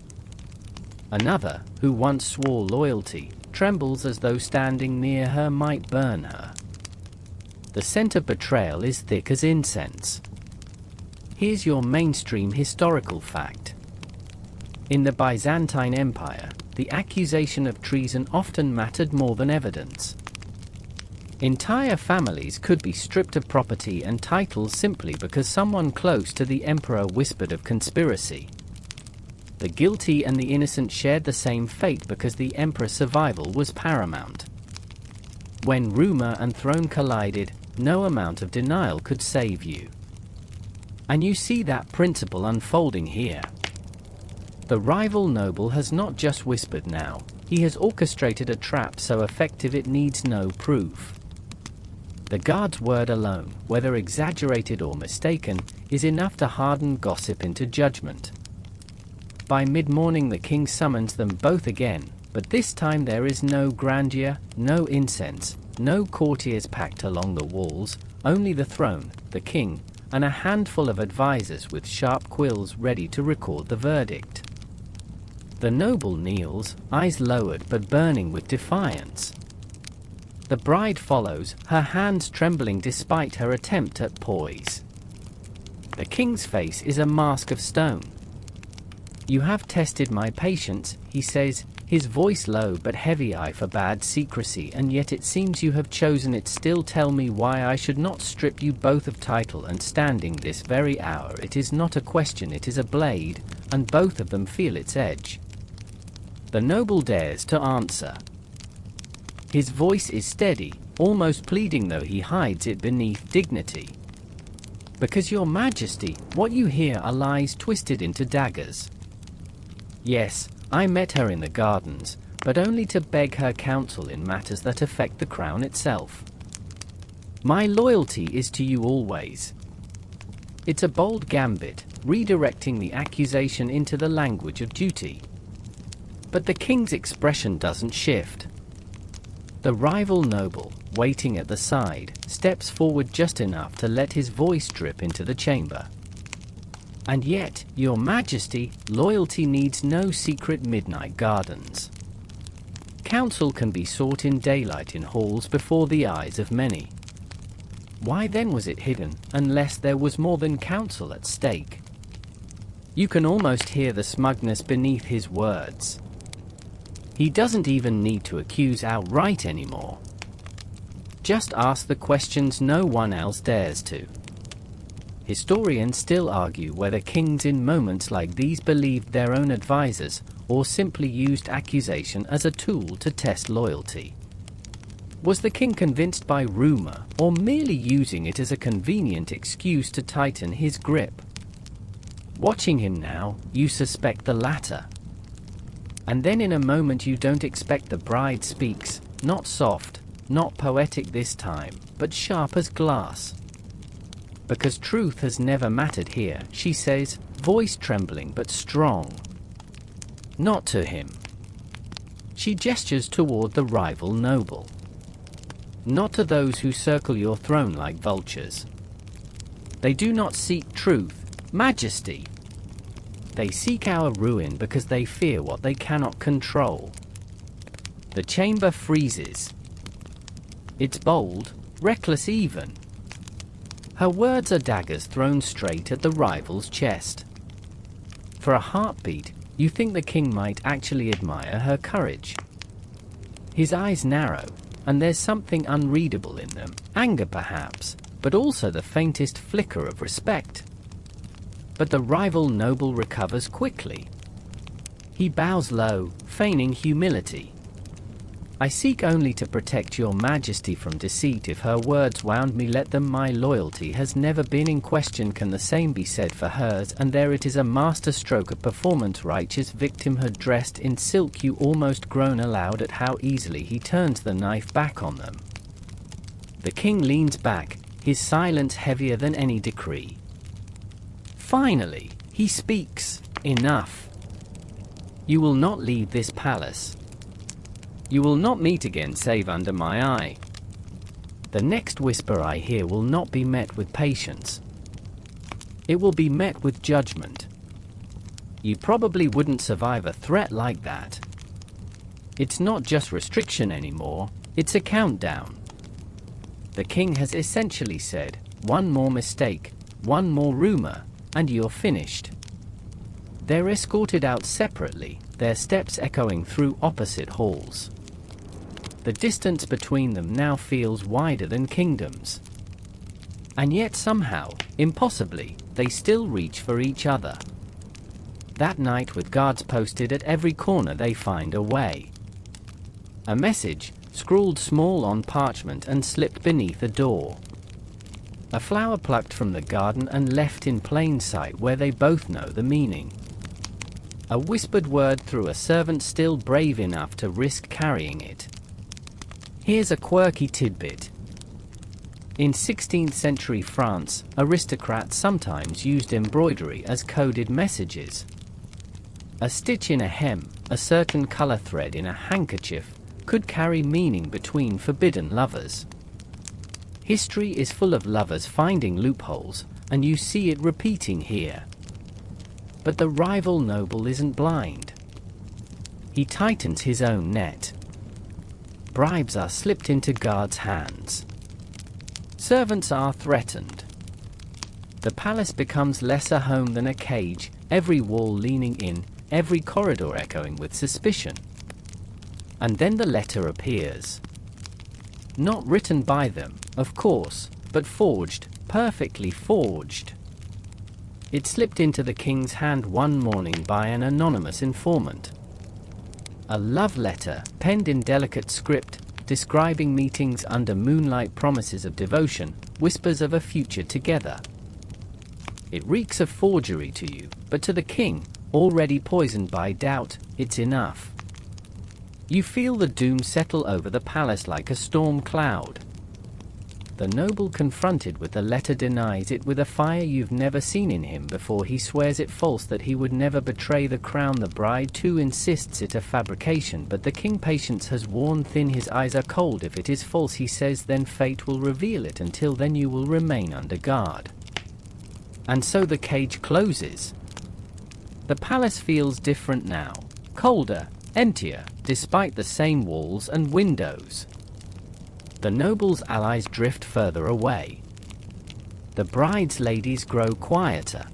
Another, who once swore loyalty, trembles as though standing near her might burn her. The scent of betrayal is thick as incense. Here's your mainstream historical fact. In the Byzantine Empire, the accusation of treason often mattered more than evidence. Entire families could be stripped of property and titles simply because someone close to the emperor whispered of conspiracy. The guilty and the innocent shared the same fate because the emperor's survival was paramount. When rumor and throne collided, no amount of denial could save you. And you see that principle unfolding here. The rival noble has not just whispered now, he has orchestrated a trap so effective it needs no proof. The guard's word alone, whether exaggerated or mistaken, is enough to harden gossip into judgment. By mid-morning the king summons them both again, but this time there is no grandeur, no incense, no courtiers packed along the walls, only the throne, the king, and a handful of advisors with sharp quills ready to record the verdict. The noble kneels, eyes lowered but burning with defiance. The bride follows, her hands trembling despite her attempt at poise. The king's face is a mask of stone. "You have tested my patience," he says, his voice low but heavy. "I forbade secrecy, and yet it seems you have chosen it. Still tell me why I should not strip you both of title and standing this very hour. It is not a question, it is a blade, and both of them feel its edge." The noble dares to answer. His voice is steady, almost pleading, though he hides it beneath dignity. "Because, your majesty, what you hear are lies twisted into daggers. Yes, I met her in the gardens, but only to beg her counsel in matters that affect the crown itself. My loyalty is to you always." It's a bold gambit, redirecting the accusation into the language of duty. But the king's expression doesn't shift. The rival noble, waiting at the side, steps forward just enough to let his voice drip into the chamber. "And yet, your majesty, loyalty needs no secret midnight gardens. Counsel can be sought in daylight in halls before the eyes of many. Why then was it hidden, unless there was more than counsel at stake? You can almost hear the smugness beneath his words. He doesn't even need to accuse outright anymore. Just ask the questions no one else dares to. Historians still argue whether kings in moments like these believed their own advisors, or simply used accusation as a tool to test loyalty. Was the king convinced by rumor, or merely using it as a convenient excuse to tighten his grip? Watching him now, you suspect the latter. And then in a moment you don't expect, the bride speaks, not soft, not poetic this time, but sharp as glass. Because truth has never mattered here, she says, voice trembling but strong. Not to him. She gestures toward the rival noble. Not to those who circle your throne like vultures. They do not seek truth, majesty. They seek our ruin because they fear what they cannot control. The chamber freezes. It's bold, reckless even. Her words are daggers thrown straight at the rival's chest. For a heartbeat, you think the king might actually admire her courage. His eyes narrow, and there's something unreadable in them, anger perhaps, but also the faintest flicker of respect. But the rival noble recovers quickly. He bows low, feigning humility. I seek only to protect your majesty from deceit. If her words wound me, let them. My loyalty has never been in question. Can the same be said for hers? And there it is, a masterstroke of performance. Righteous victimhood dressed in silk. You almost groan aloud at how easily he turns the knife back on them. The king leans back, his silence heavier than any decree. Finally, he speaks. Enough. You will not leave this palace. You will not meet again save under my eye. The next whisper I hear will not be met with patience. It will be met with judgment. You probably wouldn't survive a threat like that. It's not just restriction anymore, it's a countdown. The king has essentially said, one more mistake, one more rumor, and you're finished. They're escorted out separately, their steps echoing through opposite halls. The distance between them now feels wider than kingdoms. And yet somehow, impossibly, they still reach for each other. That night, with guards posted at every corner, they find a way. A message, scrawled small on parchment and slipped beneath a door. A flower plucked from the garden and left in plain sight where they both know the meaning. A whispered word through a servant still brave enough to risk carrying it. Here's a quirky tidbit. In 16th century France, aristocrats sometimes used embroidery as coded messages. A stitch in a hem, a certain color thread in a handkerchief, could carry meaning between forbidden lovers. History is full of lovers finding loopholes, and you see it repeating here. But the rival noble isn't blind. He tightens his own net. Bribes are slipped into guards' hands. Servants are threatened. The palace becomes less a home than a cage, every wall leaning in, every corridor echoing with suspicion. And then the letter appears. Not written by them, of course, but forged, perfectly forged. It slipped into the king's hand one morning by an anonymous informant. A love letter, penned in delicate script, describing meetings under moonlight, promises of devotion, whispers of a future together. It reeks of forgery to you, but to the king, already poisoned by doubt, it's enough. You feel the doom settle over the palace like a storm cloud. The noble confronted with the letter denies it with a fire you've never seen in him before. He swears it false, that he would never betray the crown. The bride too insists it a fabrication, but the king patience has worn thin. His eyes are cold. If it is false, he says, then fate will reveal it. Until then you will remain under guard. And so the cage closes. The palace feels different now. Colder, emptier, despite the same walls and windows. The noble's allies drift further away. The bride's ladies grow quieter.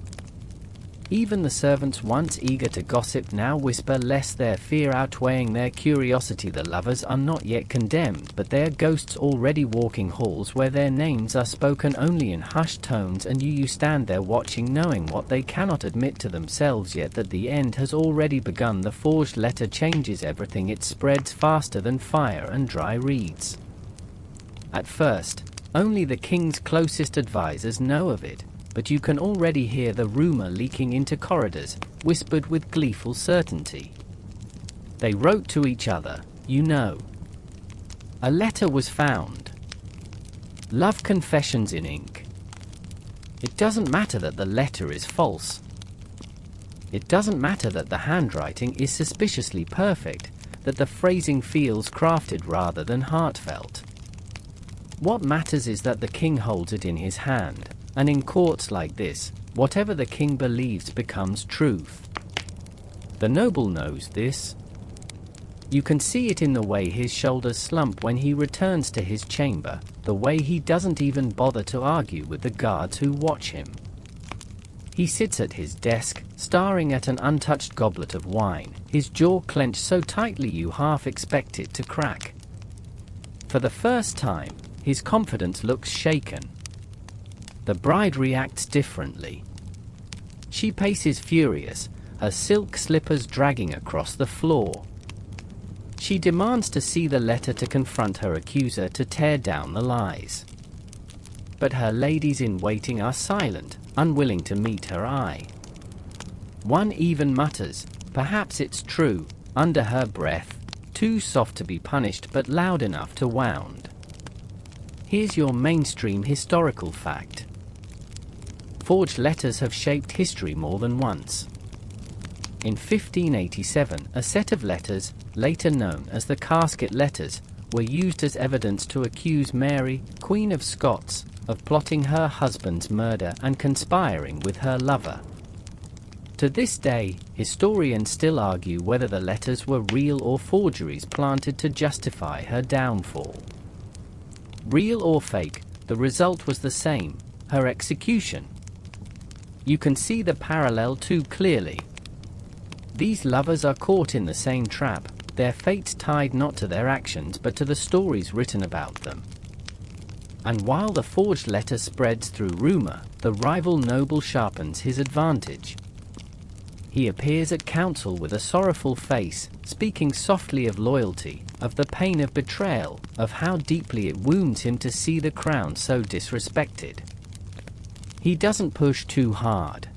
Even the servants once eager to gossip now whisper, lest their fear outweighing their curiosity. The lovers are not yet condemned, but they are ghosts already walking halls where their names are spoken only in hushed tones, and you stand there watching, knowing what they cannot admit to themselves yet, that the end has already begun. The forged letter changes everything. It spreads faster than fire and dry reeds. At first, only the king's closest advisors know of it, but you can already hear the rumor leaking into corridors, whispered with gleeful certainty. They wrote to each other, you know. A letter was found. Love confessions in ink. It doesn't matter that the letter is false. It doesn't matter that the handwriting is suspiciously perfect, that the phrasing feels crafted rather than heartfelt. What matters is that the king holds it in his hand. And in courts like this, whatever the king believes becomes truth. The noble knows this. You can see it in the way his shoulders slump when he returns to his chamber, the way he doesn't even bother to argue with the guards who watch him. He sits at his desk, staring at an untouched goblet of wine, his jaw clenched so tightly you half expect it to crack. For the first time, his confidence looks shaken. The bride reacts differently. She paces furious, her silk slippers dragging across the floor. She demands to see the letter, to confront her accuser, to tear down the lies. But her ladies in waiting are silent, unwilling to meet her eye. One even mutters, perhaps it's true, under her breath, too soft to be punished but loud enough to wound. Here's your mainstream historical fact. Forged letters have shaped history more than once. In 1587, a set of letters, later known as the casket letters, were used as evidence to accuse Mary, Queen of Scots, of plotting her husband's murder and conspiring with her lover. To this day, historians still argue whether the letters were real or forgeries planted to justify her downfall. Real or fake, the result was the same, her execution. You can see the parallel too clearly. These lovers are caught in the same trap, their fates tied not to their actions but to the stories written about them. And while the forged letter spreads through rumor, the rival noble sharpens his advantage. He appears at council with a sorrowful face, speaking softly of loyalty, of the pain of betrayal, of how deeply it wounds him to see the crown so disrespected. He doesn't push too hard.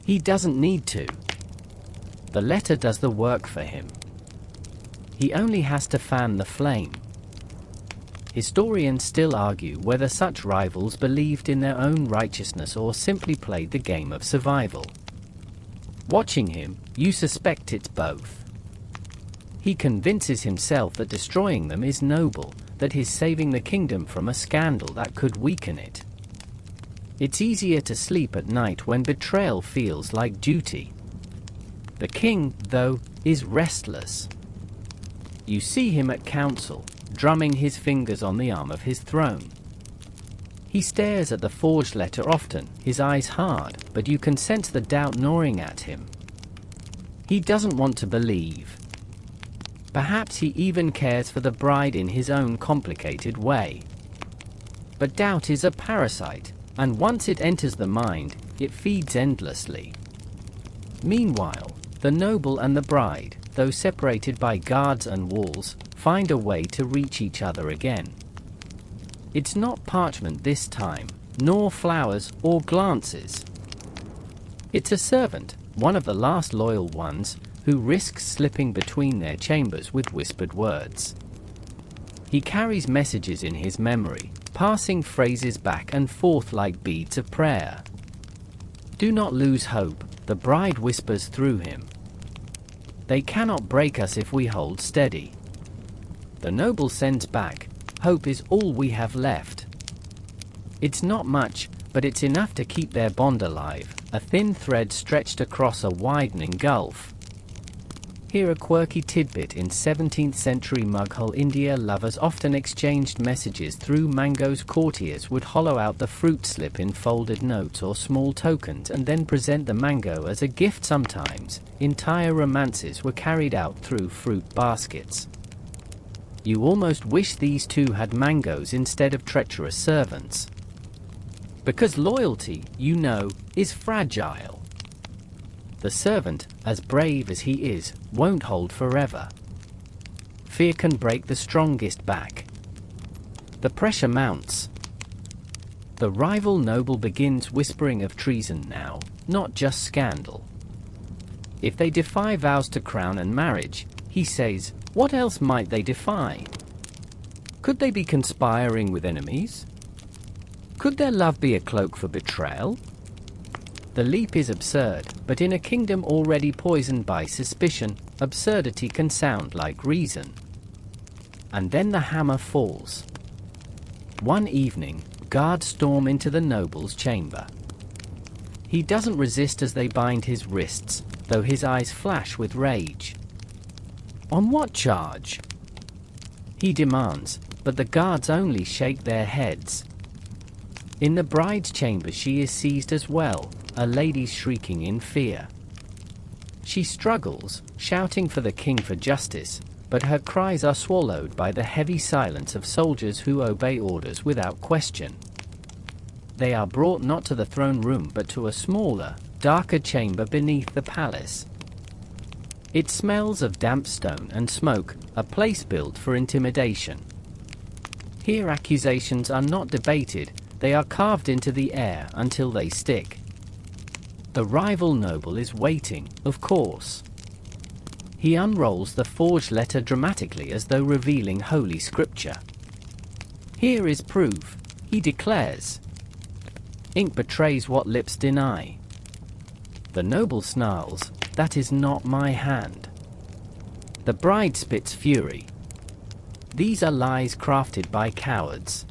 He doesn't need to. The letter does the work for him. He only has to fan the flame. Historians still argue whether such rivals believed in their own righteousness or simply played the game of survival. Watching him, you suspect it's both. He convinces himself that destroying them is noble, that he's saving the kingdom from a scandal that could weaken it. It's easier to sleep at night when betrayal feels like duty. The king, though, is restless. You see him at council, drumming his fingers on the arm of his throne. He stares at the forged letter often, his eyes hard, but you can sense the doubt gnawing at him. He doesn't want to believe. Perhaps he even cares for the bride in his own complicated way. But doubt is a parasite, and once it enters the mind, it feeds endlessly. Meanwhile, the noble and the bride, though separated by guards and walls, find a way to reach each other again. It's not parchment this time, nor flowers or glances. It's a servant, one of the last loyal ones, who risks slipping between their chambers with whispered words. He carries messages in his memory, passing phrases back and forth like beads of prayer. Do not lose hope, the bride whispers through him. They cannot break us if we hold steady. The noble sends back, hope is all we have left. It's not much, but it's enough to keep their bond alive, a thin thread stretched across a widening gulf. Here a quirky tidbit: in 17th century Mughal India, lovers often exchanged messages through mangoes. Courtiers would hollow out the fruit slip in folded notes or small tokens and then present the mango as a gift. Sometimes, entire romances were carried out through fruit baskets. You almost wish these two had mangoes instead of treacherous servants. Because loyalty, you know, is fragile. The servant, as brave as he is, won't hold forever. Fear can break the strongest back. The pressure mounts. The rival noble begins whispering of treason now, not just scandal. If they defy vows to crown and marriage, he says, what else might they defy? Could they be conspiring with enemies? Could their love be a cloak for betrayal? The leap is absurd, but in a kingdom already poisoned by suspicion, absurdity can sound like reason. And then the hammer falls. One evening, guards storm into the noble's chamber. He doesn't resist as they bind his wrists, though his eyes flash with rage. On what charge? He demands, but the guards only shake their heads. In the bride's chamber she is seized as well, a lady shrieking in fear. She struggles, shouting for the king for justice, but her cries are swallowed by the heavy silence of soldiers who obey orders without question. They are brought not to the throne room but to a smaller, darker chamber beneath the palace. It smells of damp stone and smoke, a place built for intimidation. Here accusations are not debated, they are carved into the air until they stick. The rival noble is waiting, of course. He unrolls the forged letter dramatically as though revealing holy scripture. Here is proof, he declares. Ink betrays what lips deny. The noble snarls, that is not my hand. The bride spits fury. These are lies crafted by cowards.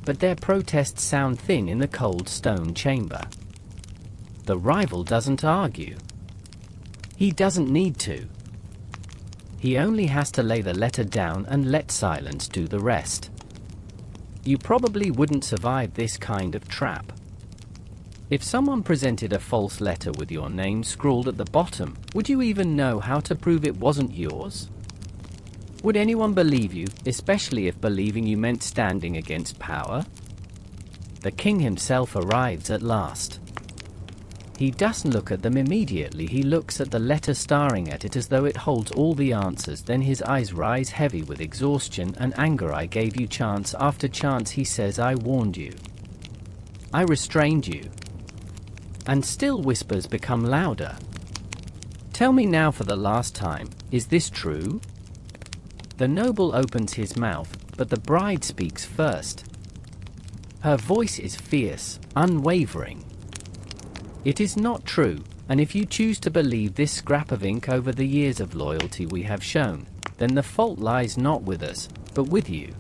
But their protests sound thin in the cold stone chamber. The rival doesn't argue. He doesn't need to. He only has to lay the letter down and let silence do the rest. You probably wouldn't survive this kind of trap. If someone presented a false letter with your name scrawled at the bottom, would you even know how to prove it wasn't yours? Would anyone believe you, especially if believing you meant standing against power? The king himself arrives at last. He doesn't look at them immediately, he looks at the letter, staring at it as though it holds all the answers. Then his eyes rise heavy with exhaustion and anger. I gave you chance after chance, he says. I warned you. I restrained you. And still whispers become louder. Tell me now for the last time, is this true? The noble opens his mouth, but the bride speaks first. Her voice is fierce, unwavering. It is not true, and if you choose to believe this scrap of ink over the years of loyalty we have shown, then the fault lies not with us, but with you.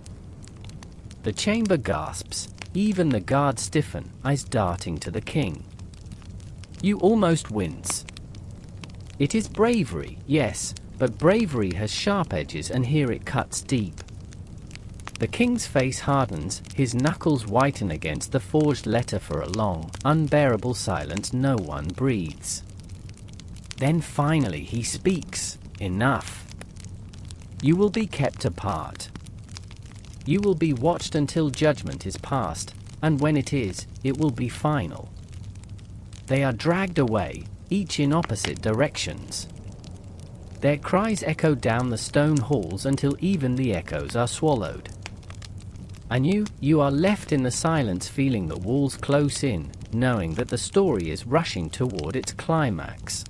The chamber gasps, even the guards stiffen, eyes darting to the king. You almost wince. It is bravery, yes, but bravery has sharp edges, and here it cuts deep. The king's face hardens, his knuckles whiten against the forged letter. For a long, unbearable silence no one breathes. Then finally he speaks. Enough. You will be kept apart. You will be watched until judgment is passed, and when it is, it will be final. They are dragged away, each in opposite directions. Their cries echo down the stone halls until even the echoes are swallowed. And you are left in the silence, feeling the walls close in, knowing that the story is rushing toward its climax.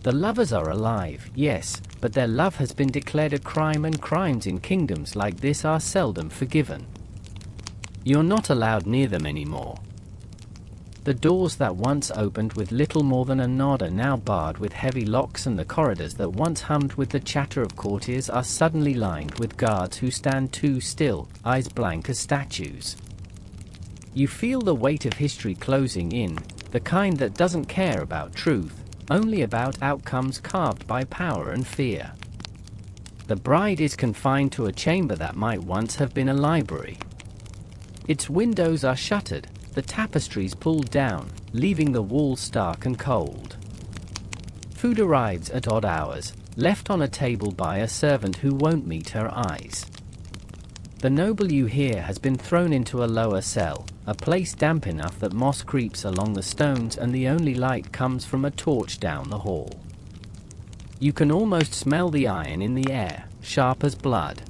The lovers are alive, yes, but their love has been declared a crime, and crimes in kingdoms like this are seldom forgiven. You're not allowed near them anymore. The doors that once opened with little more than a nod are now barred with heavy locks, and the corridors that once hummed with the chatter of courtiers are suddenly lined with guards who stand too still, eyes blank as statues. You feel the weight of history closing in, the kind that doesn't care about truth, only about outcomes carved by power and fear. The bride is confined to a chamber that might once have been a library. Its windows are shuttered, the tapestries pulled down, leaving the walls stark and cold. Food arrives at odd hours, left on a table by a servant who won't meet her eyes. The noble you hear has been thrown into a lower cell, a place damp enough that moss creeps along the stones and the only light comes from a torch down the hall. You can almost smell the iron in the air, sharp as blood.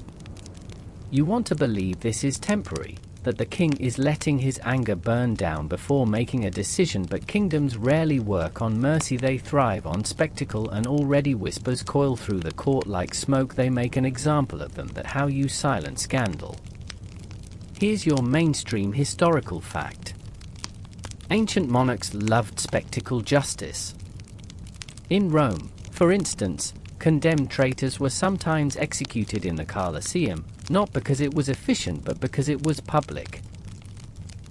You want to believe this is temporary, that the king is letting his anger burn down before making a decision, but kingdoms rarely work on mercy, they thrive on spectacle, and already whispers coil through the court like smoke. They make an example of them, that how you silence scandal. Here's your mainstream historical fact. Ancient monarchs loved spectacle justice. In Rome, for instance, condemned traitors were sometimes executed in the Colosseum, not because it was efficient but because it was public.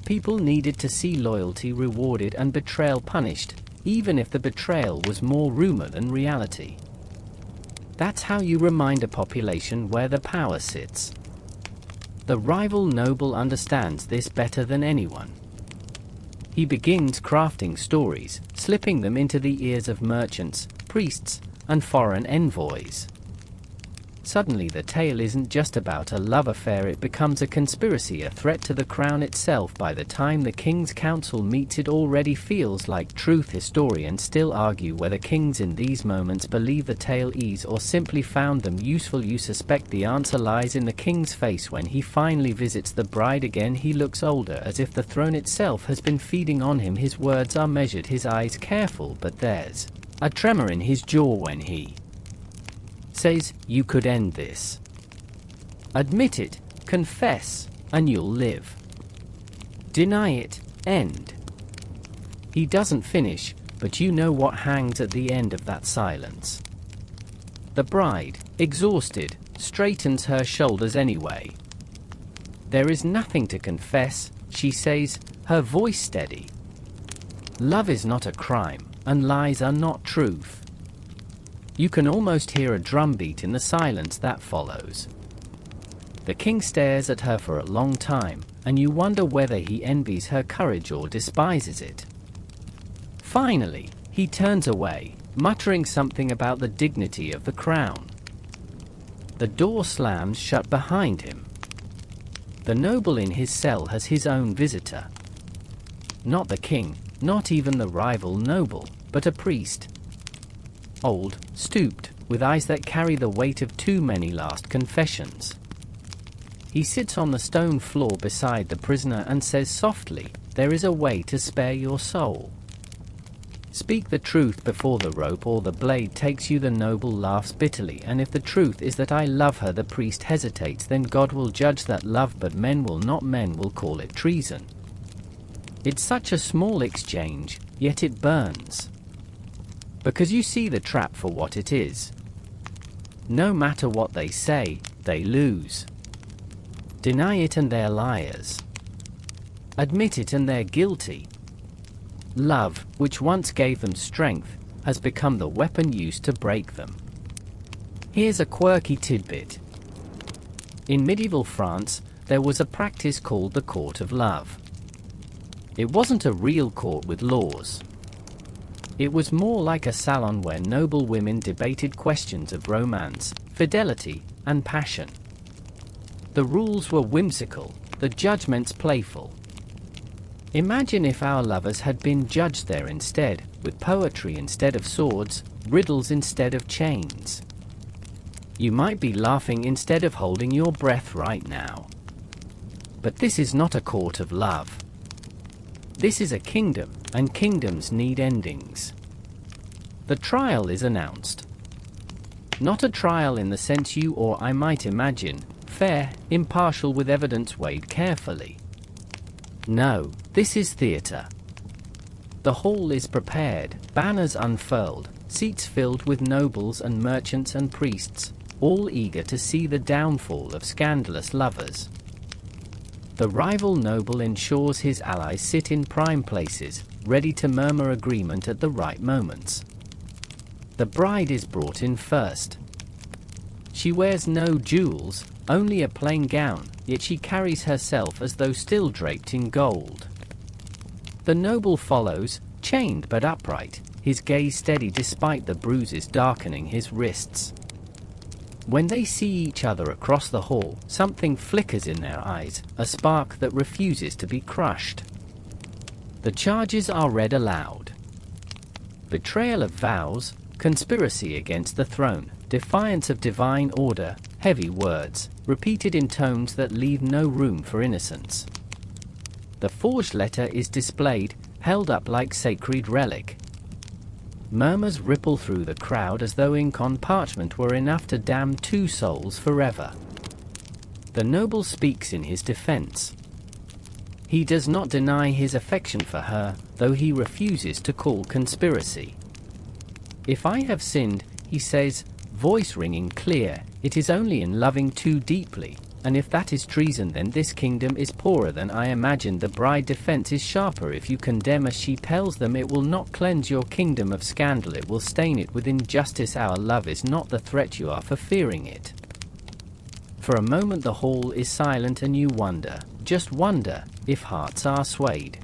People needed to see loyalty rewarded and betrayal punished, even if the betrayal was more rumor than reality. That's how you remind a population where the power sits. The rival noble understands this better than anyone. He begins crafting stories, slipping them into the ears of merchants, priests, and foreign envoys. Suddenly the tale isn't just about a love affair, it becomes a conspiracy, a threat to the crown itself. By the time the king's council meets, it already feels like truth. Historians still argue whether kings in these moments believe the tale is or simply found them useful. You suspect the answer lies in the king's face when he finally visits the bride again. He looks older, as if the throne itself has been feeding on him. His words are measured, his eyes careful, but there's a tremor in his jaw when he says, "You could end this. Admit it, confess, and you'll live. Deny it, end." He doesn't finish, but you know what hangs at the end of that silence. The bride, exhausted, straightens her shoulders anyway. "There is nothing to confess," she says, her voice steady. "Love is not a crime, and lies are not truth." You can almost hear a drumbeat in the silence that follows. The king stares at her for a long time, and you wonder whether he envies her courage or despises it. Finally, he turns away, muttering something about the dignity of the crown. The door slams shut behind him. The noble in his cell has his own visitor. Not the king, not even the rival noble, but a priest. Old, stooped, with eyes that carry the weight of too many last confessions. He sits on the stone floor beside the prisoner and says softly, "There is a way to spare your soul. Speak the truth before the rope or the blade takes you." The noble laughs bitterly. "And if the truth is that I love her," the priest hesitates, "then God will judge that love, but men will not. Men will call it treason." It's such a small exchange, yet it burns. Because you see the trap for what it is. No matter what they say, they lose. Deny it and they're liars. Admit it and they're guilty. Love, which once gave them strength, has become the weapon used to break them. Here's a quirky tidbit. In medieval France, there was a practice called the court of love. It wasn't a real court with laws. It was more like a salon where noble women debated questions of romance, fidelity, and passion. The rules were whimsical, the judgments playful. Imagine if our lovers had been judged there instead, with poetry instead of swords, riddles instead of chains. You might be laughing instead of holding your breath right now. But this is not a court of love. This is a kingdom, and kingdoms need endings. The trial is announced. Not a trial in the sense you or I might imagine, fair, impartial with evidence weighed carefully. No, this is theater. The hall is prepared, banners unfurled, seats filled with nobles and merchants and priests, all eager to see the downfall of scandalous lovers. The rival noble ensures his allies sit in prime places, ready to murmur agreement at the right moments. The bride is brought in first. She wears no jewels, only a plain gown, yet she carries herself as though still draped in gold. The noble follows, chained but upright, his gaze steady despite the bruises darkening his wrists. When they see each other across the hall, something flickers in their eyes, a spark that refuses to be crushed. The charges are read aloud. Betrayal of vows, conspiracy against the throne, defiance of divine order, heavy words, repeated in tones that leave no room for innocence. The forged letter is displayed, held up like sacred relic. Murmurs ripple through the crowd as though ink on parchment were enough to damn 2 souls forever. The noble speaks in his defense. He does not deny his affection for her, though he refuses to call conspiracy. "If I have sinned," he says, voice ringing clear, "it is only in loving too deeply, and if that is treason then this kingdom is poorer than I imagined." The bride defense is sharper. If you condemn as she tells them, it will not cleanse your kingdom of scandal, it will stain it with injustice. Our love is not the threat, you are for fearing it. For a moment the hall is silent and you wonder, just wonder, if hearts are swayed.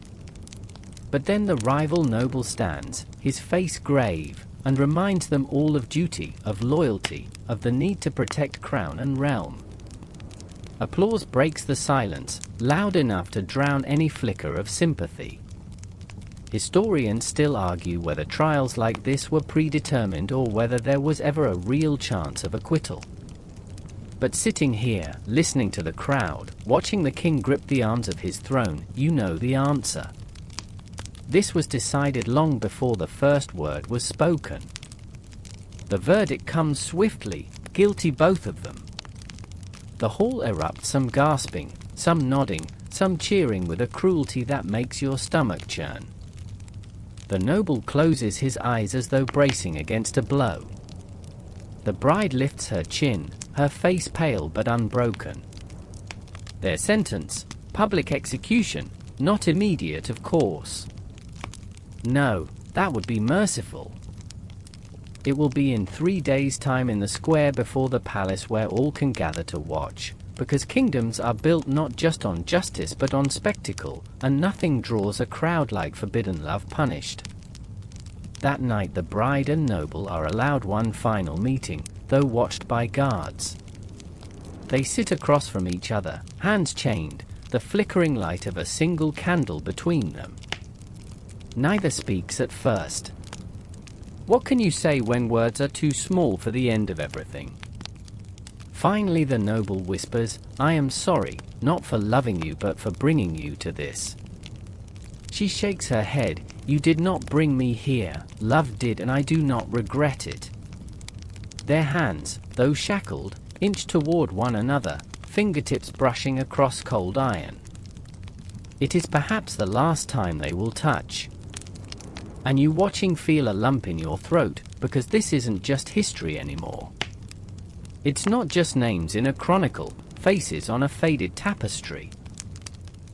But then the rival noble stands, his face grave, and reminds them all of duty, of loyalty, of the need to protect crown and realm. Applause breaks the silence, loud enough to drown any flicker of sympathy. Historians still argue whether trials like this were predetermined or whether there was ever a real chance of acquittal. But sitting here, listening to the crowd, watching the king grip the arms of his throne, you know the answer. This was decided long before the first word was spoken. The verdict comes swiftly, guilty both of them. The hall erupts, some gasping, some nodding, some cheering with a cruelty that makes your stomach churn. The noble closes his eyes as though bracing against a blow. The bride lifts her chin, her face pale but unbroken. Their sentence, public execution, not immediate of course. No, that would be merciful. It will be in 3 days' time in the square before the palace where all can gather to watch, because kingdoms are built not just on justice but on spectacle, and nothing draws a crowd like forbidden love punished. That night the bride and noble are allowed one final meeting, though watched by guards. They sit across from each other, hands chained, the flickering light of a single candle between them. Neither speaks at first. What can you say when words are too small for the end of everything? Finally the noble whispers, "I am sorry, not for loving you but for bringing you to this." She shakes her head, "You did not bring me here, love did, and I do not regret it." Their hands, though shackled, inch toward one another, fingertips brushing across cold iron. It is perhaps the last time they will touch. And you watching feel a lump in your throat, because this isn't just history anymore. It's not just names in a chronicle, faces on a faded tapestry.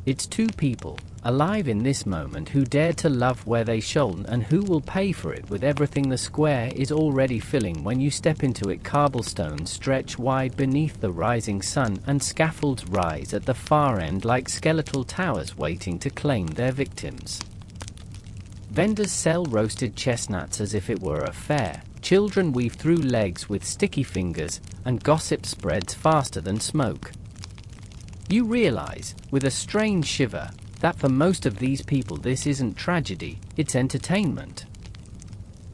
It's 2 people, alive in this moment, who dared to love where they shone and who will pay for it with everything the square is already filling when you step into it. Cobblestones stretch wide beneath the rising sun and scaffolds rise at the far end like skeletal towers waiting to claim their victims. Vendors sell roasted chestnuts as if it were a fair, children weave through legs with sticky fingers, and gossip spreads faster than smoke. You realize, with a strange shiver, that for most of these people this isn't tragedy, it's entertainment.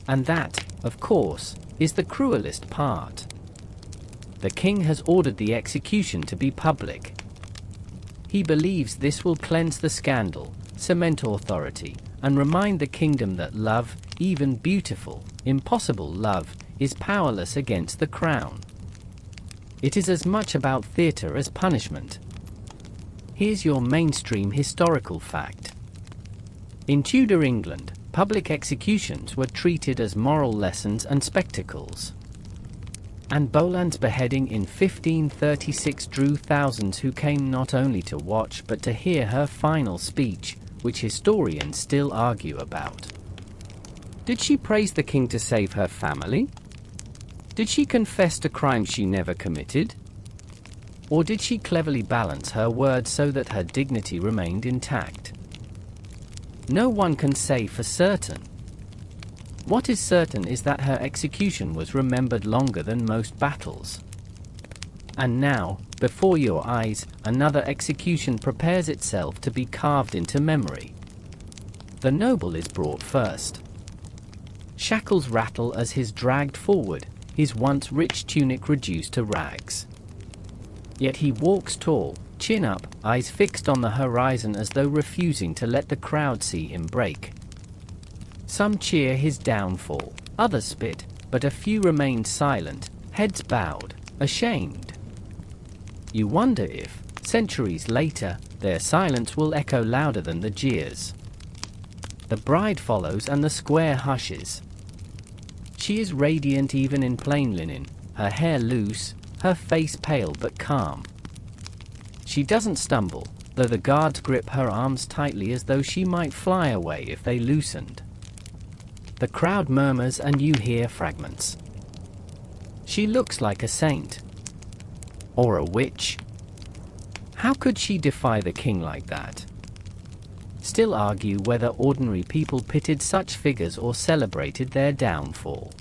And that, of course, is the cruelest part. The king has ordered the execution to be public. He believes this will cleanse the scandal, cement authority, and remind the kingdom that love, even beautiful, impossible love, is powerless against the crown. It is as much about theater as punishment. Here's your mainstream historical fact. In Tudor England, public executions were treated as moral lessons and spectacles. Anne Boleyn's beheading in 1536 drew thousands who came not only to watch but to hear her final speech, which historians still argue about. Did she praise the king to save her family? Did she confess to crimes she never committed? Or did she cleverly balance her words so that her dignity remained intact? No one can say for certain. What is certain is that her execution was remembered longer than most battles. And now, before your eyes, another execution prepares itself to be carved into memory. The noble is brought first. Shackles rattle as he's dragged forward, his once rich tunic reduced to rags. Yet he walks tall, chin up, eyes fixed on the horizon as though refusing to let the crowd see him break. Some cheer his downfall, others spit, but a few remain silent, heads bowed, ashamed. You wonder if, centuries later, their silence will echo louder than the jeers. The bride follows and the square hushes. She is radiant even in plain linen, her hair loose, her face pale but calm. She doesn't stumble, though the guards grip her arms tightly as though she might fly away if they loosened. The crowd murmurs and you hear fragments. She looks like a saint. Or a witch. How could she defy the king like that? Still argue whether ordinary people pitied such figures or celebrated their downfall.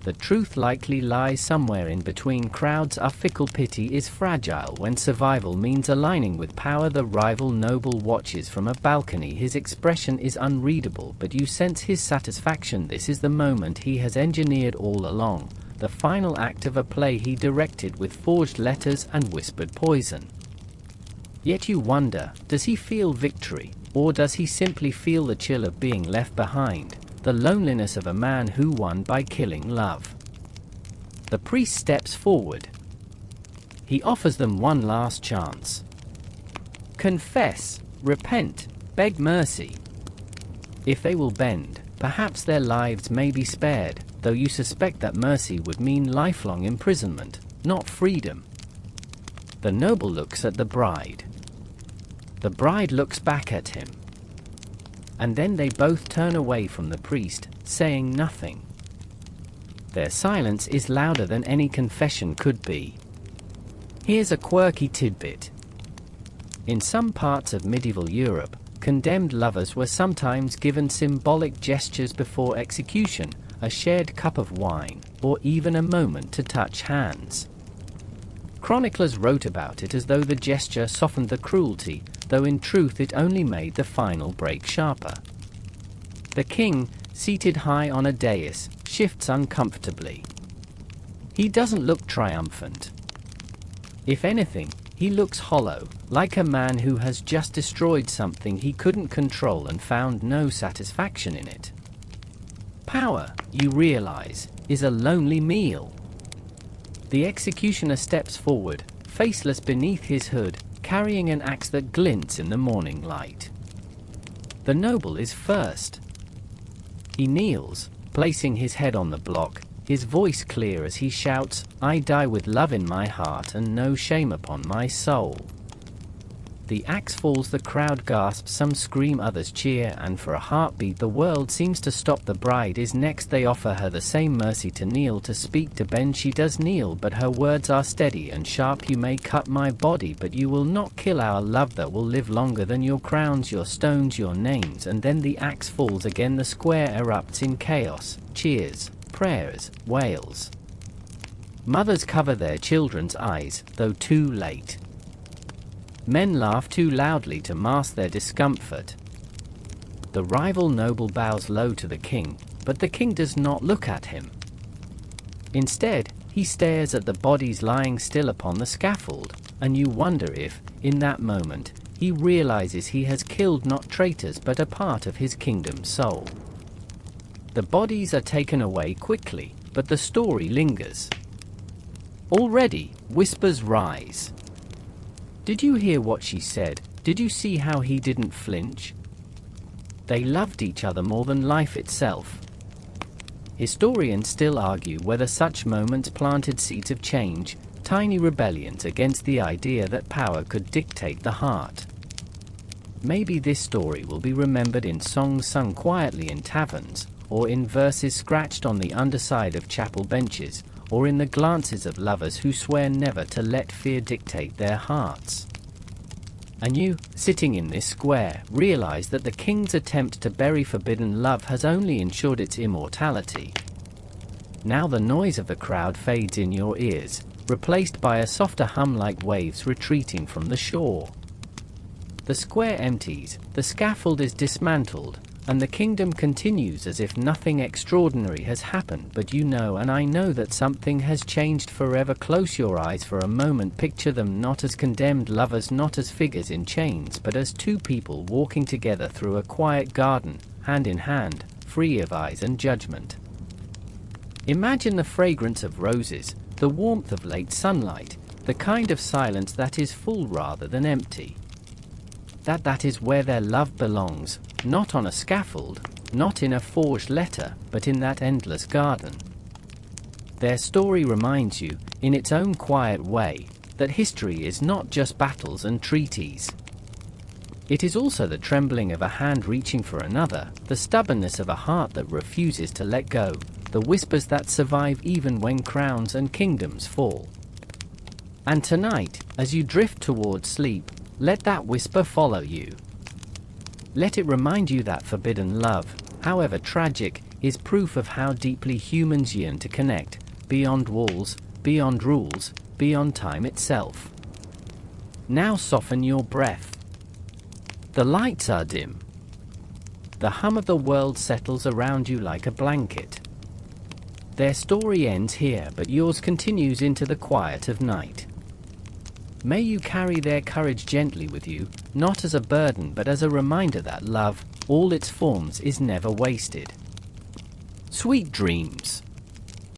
The truth likely lies somewhere in between. Crowds are fickle. Pity is fragile when survival means aligning with power. The rival noble watches from a balcony. His expression is unreadable, but you sense his satisfaction. This is the moment he has engineered all along, the final act of a play he directed with forged letters and whispered poison. Yet you wonder, does he feel victory, or does he simply feel the chill of being left behind? The loneliness of a man who won by killing love. The priest steps forward. He offers them one last chance. Confess, repent, beg mercy. If they will bend, perhaps their lives may be spared, though you suspect that mercy would mean lifelong imprisonment, not freedom. The noble looks at the bride. The bride looks back at him. And then they both turn away from the priest, saying nothing. Their silence is louder than any confession could be. Here's a quirky tidbit. In some parts of medieval Europe, condemned lovers were sometimes given symbolic gestures before execution, a shared cup of wine, or even a moment to touch hands. Chroniclers wrote about it as though the gesture softened the cruelty, though in truth it only made the final break sharper. The king, seated high on a dais, shifts uncomfortably. He doesn't look triumphant. If anything, he looks hollow, like a man who has just destroyed something he couldn't control and found no satisfaction in it. Power, you realize, is a lonely meal. The executioner steps forward, faceless beneath his hood, carrying an axe that glints in the morning light. The noble is first. He kneels, placing his head on the block, his voice clear as he shouts, "I die with love in my heart and no shame upon my soul." The axe falls, the crowd gasps, some scream, others cheer, and for a heartbeat the world seems to stop. The bride is next. They offer her the same mercy, to kneel, to speak, to bend. She does kneel, but her words are steady and sharp. "You may cut my body, but you will not kill our love that will live longer than your crowns, your stones, your names." And then the axe falls again. The square erupts in chaos, cheers, prayers, wails. Mothers cover their children's eyes, though too late. Men laugh too loudly to mask their discomfort. The rival noble bows low to the king, but the king does not look at him. Instead, he stares at the bodies lying still upon the scaffold, and you wonder if, in that moment, he realizes he has killed not traitors but a part of his kingdom's soul. The bodies are taken away quickly, but the story lingers. Already, whispers rise. Did you hear what she said? Did you see how he didn't flinch? They loved each other more than life itself. Historians still argue whether such moments planted seeds of change, tiny rebellions against the idea that power could dictate the heart. Maybe this story will be remembered in songs sung quietly in taverns, or in verses scratched on the underside of chapel benches, or in the glances of lovers who swear never to let fear dictate their hearts. And you, sitting in this square, realize that the king's attempt to bury forbidden love has only ensured its immortality. Now the noise of the crowd fades in your ears, replaced by a softer hum like waves retreating from the shore. The square empties, the scaffold is dismantled, and the kingdom continues as if nothing extraordinary has happened. But you know, and I know, that something has changed forever. Close your eyes for a moment. Picture them not as condemned lovers, not as figures in chains, but as two people walking together through a quiet garden, hand in hand, free of eyes and judgment. Imagine the fragrance of roses, the warmth of late sunlight, the kind of silence that is full rather than empty. That is where their love belongs, not on a scaffold, not in a forged letter, but in that endless garden. Their story reminds you, in its own quiet way, that history is not just battles and treaties. It is also the trembling of a hand reaching for another, the stubbornness of a heart that refuses to let go, the whispers that survive even when crowns and kingdoms fall. And tonight, as you drift towards sleep, let that whisper follow you. Let it remind you that forbidden love, however tragic, is proof of how deeply humans yearn to connect, beyond walls, beyond rules, beyond time itself. Now soften your breath. The lights are dim. The hum of the world settles around you like a blanket. Their story ends here, but yours continues into the quiet of night. May you carry their courage gently with you, not as a burden but as a reminder that love, all its forms, is never wasted. Sweet dreams.